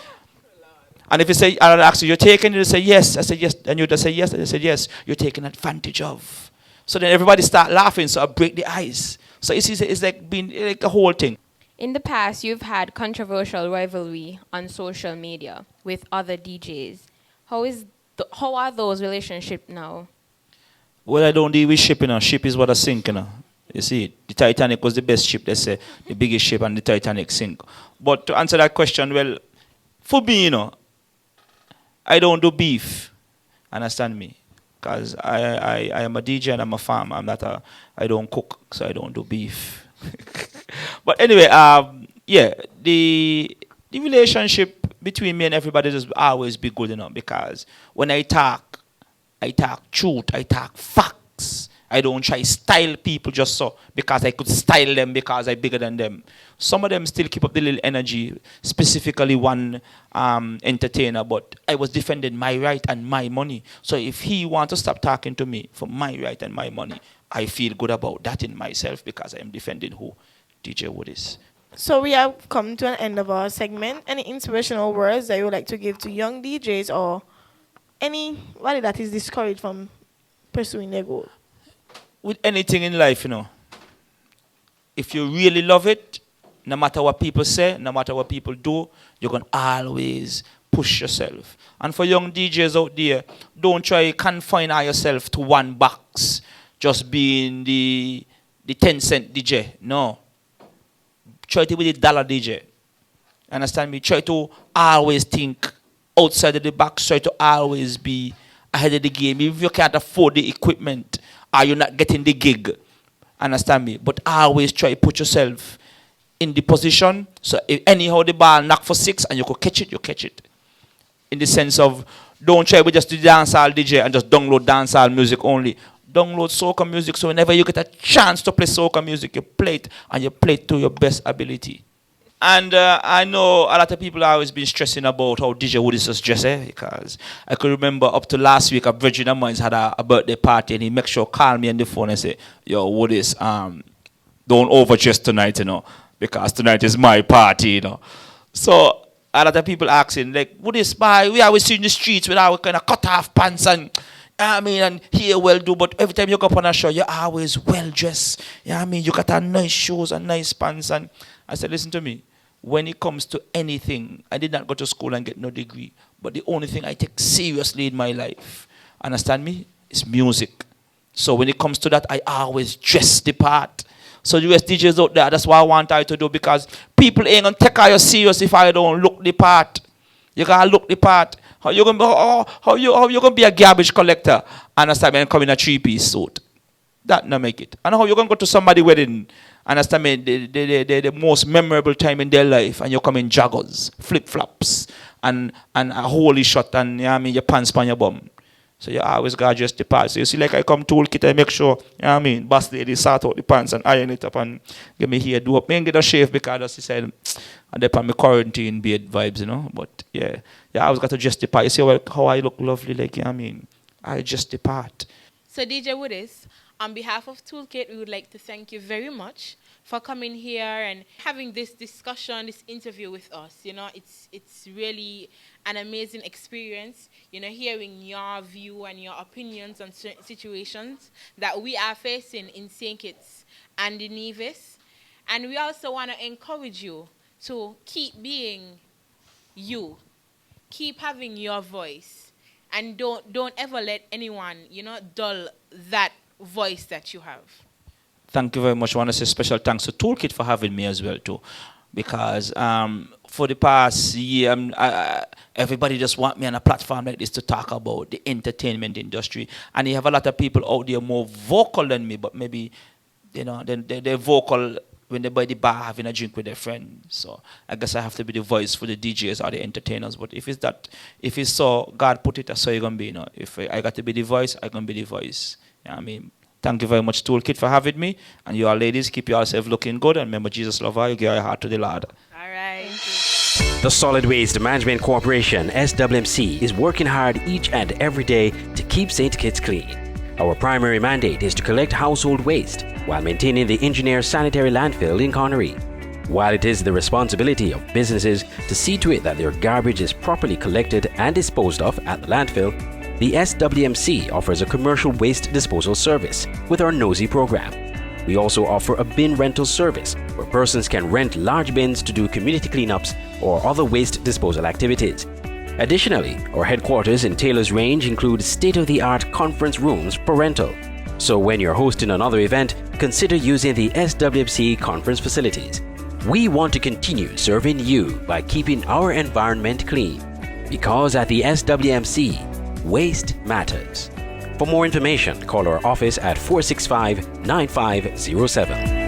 And if you say, I ask you, you're taken, you say yes. I say yes, and you just say yes, and you say yes, you're taken advantage of. So then everybody start laughing, so I break the ice. So it's like being like a whole thing. In the past, you've had controversial rivalry on social media with other DJs. How are those relationships now? Well, I don't deal with ship, you know. Ship is what I sink, you know. You see, the Titanic was the best ship, they say, the biggest ship, and the Titanic sink. But to answer that question, well, for me, you know, I don't do beef. Understand me? Because I am a DJ and I'm a farmer. I don't cook, so I don't do beef. But anyway, yeah, the relationship between me and everybody just always be good enough because when I talk truth, I talk facts. I don't try style people just so because I could style them because I'm bigger than them. Some of them still keep up the little energy, specifically one entertainer, but I was defending my right and my money. So if he wants to stop talking to me for my right and my money, I feel good about that in myself because I am defending who DJ Wood is. So we have come to an end of our segment. Any inspirational words that you would like to give to young DJs or anybody that is discouraged from pursuing their goal? With anything in life, if you really love it, no matter what people say, no matter what people do, you can always push yourself. And for young DJs out there, don't try confine yourself to one box, just being the 10-cent DJ. No. Try to be the dollar DJ. Understand me? Try to always think outside of the box. Try to always be ahead of the game. If you can't afford the equipment, or you're not getting the gig. Understand me? But always try to put yourself in the position. So if anyhow the ball knock for 6 and you could catch it, you catch it. In the sense of, don't try to just do dancehall DJ and just download dancehall music only. Download soca music, so whenever you get a chance to play soca music, you play it, and you play it to your best ability. And I know a lot of people have always been stressing about how DJ Wood is just dressed, because I could remember up to last week, a virgin of mine had a birthday party, and he make sure call me on the phone and say, yo, Wood is, don't overdress tonight, because tonight is my party, So a lot of people asking, like, Wood is by, we always see in the streets with our kind of cut off pants and and here well do, but every time you go up on a show, you're always well dressed. You got a nice shoes and nice pants. And I said, listen to me. When it comes to anything, I did not go to school and get no degree. But the only thing I take seriously in my life, understand me, is music. So when it comes to that, I always dress the part. So US DJs out there, that's what I want you to do, because people ain't gonna take you serious if I don't look the part. You gotta look the part. How you gonna be a garbage collector understand me, and come in a 3-piece suit? That not make it. And how you gonna go to somebody's wedding, understand me, the most memorable time in their life, and you come in joggers, flip-flops, and a holy shot, and your pants on your bum. So you always gotta adjust the parts. So you see, like I come Toolkit, I make sure, boss lady sort out the pants and iron it up and give me hair do up. Me ain't get a shave because as he said, and they on my quarantine beard vibes, But yeah, I always got to adjust the part. You see how I look lovely, like, I adjust the part. So DJ Woodis, on behalf of Toolkit, we would like to thank you very much for coming here and having this discussion, this interview with us. It's really an amazing experience, hearing your view and your opinions on certain situations that we are facing in St. Kitts and in Nevis. And we also want to encourage you to keep being you, keep having your voice, and don't ever let anyone, dull that voice that you have. Thank you very much. I want to say special thanks to Toolkit for having me as well too, because for the past year, everybody just want me on a platform like this to talk about the entertainment industry, and you have a lot of people out there more vocal than me, but maybe they're vocal when they're by the bar having a drink with their friends. So I guess I have to be the voice for the DJs or the entertainers. But if it's so, God put it, that's how you're going to be. If I got to be the voice, I'm going to be the voice. Thank you very much, Toolkit, for having me. And you all ladies, keep yourself looking good. And remember, Jesus love you. Give your heart to the Lord. All right. The Solid Waste Management Corporation, SWMC, is working hard each and every day to keep St. Kitts clean. Our primary mandate is to collect household waste while maintaining the engineer sanitary landfill in Connery. While it is the responsibility of businesses to see to it that their garbage is properly collected and disposed of at the landfill, the SWMC offers a commercial waste disposal service with our Nosy program. We also offer a bin rental service where persons can rent large bins to do community cleanups or other waste disposal activities. Additionally, our headquarters in Taylor's Range include state-of-the-art conference rooms for rental. So when you're hosting another event, consider using the SWMC conference facilities. We want to continue serving you by keeping our environment clean. Because at the SWMC, waste matters. For more information, call our office at 465-9507.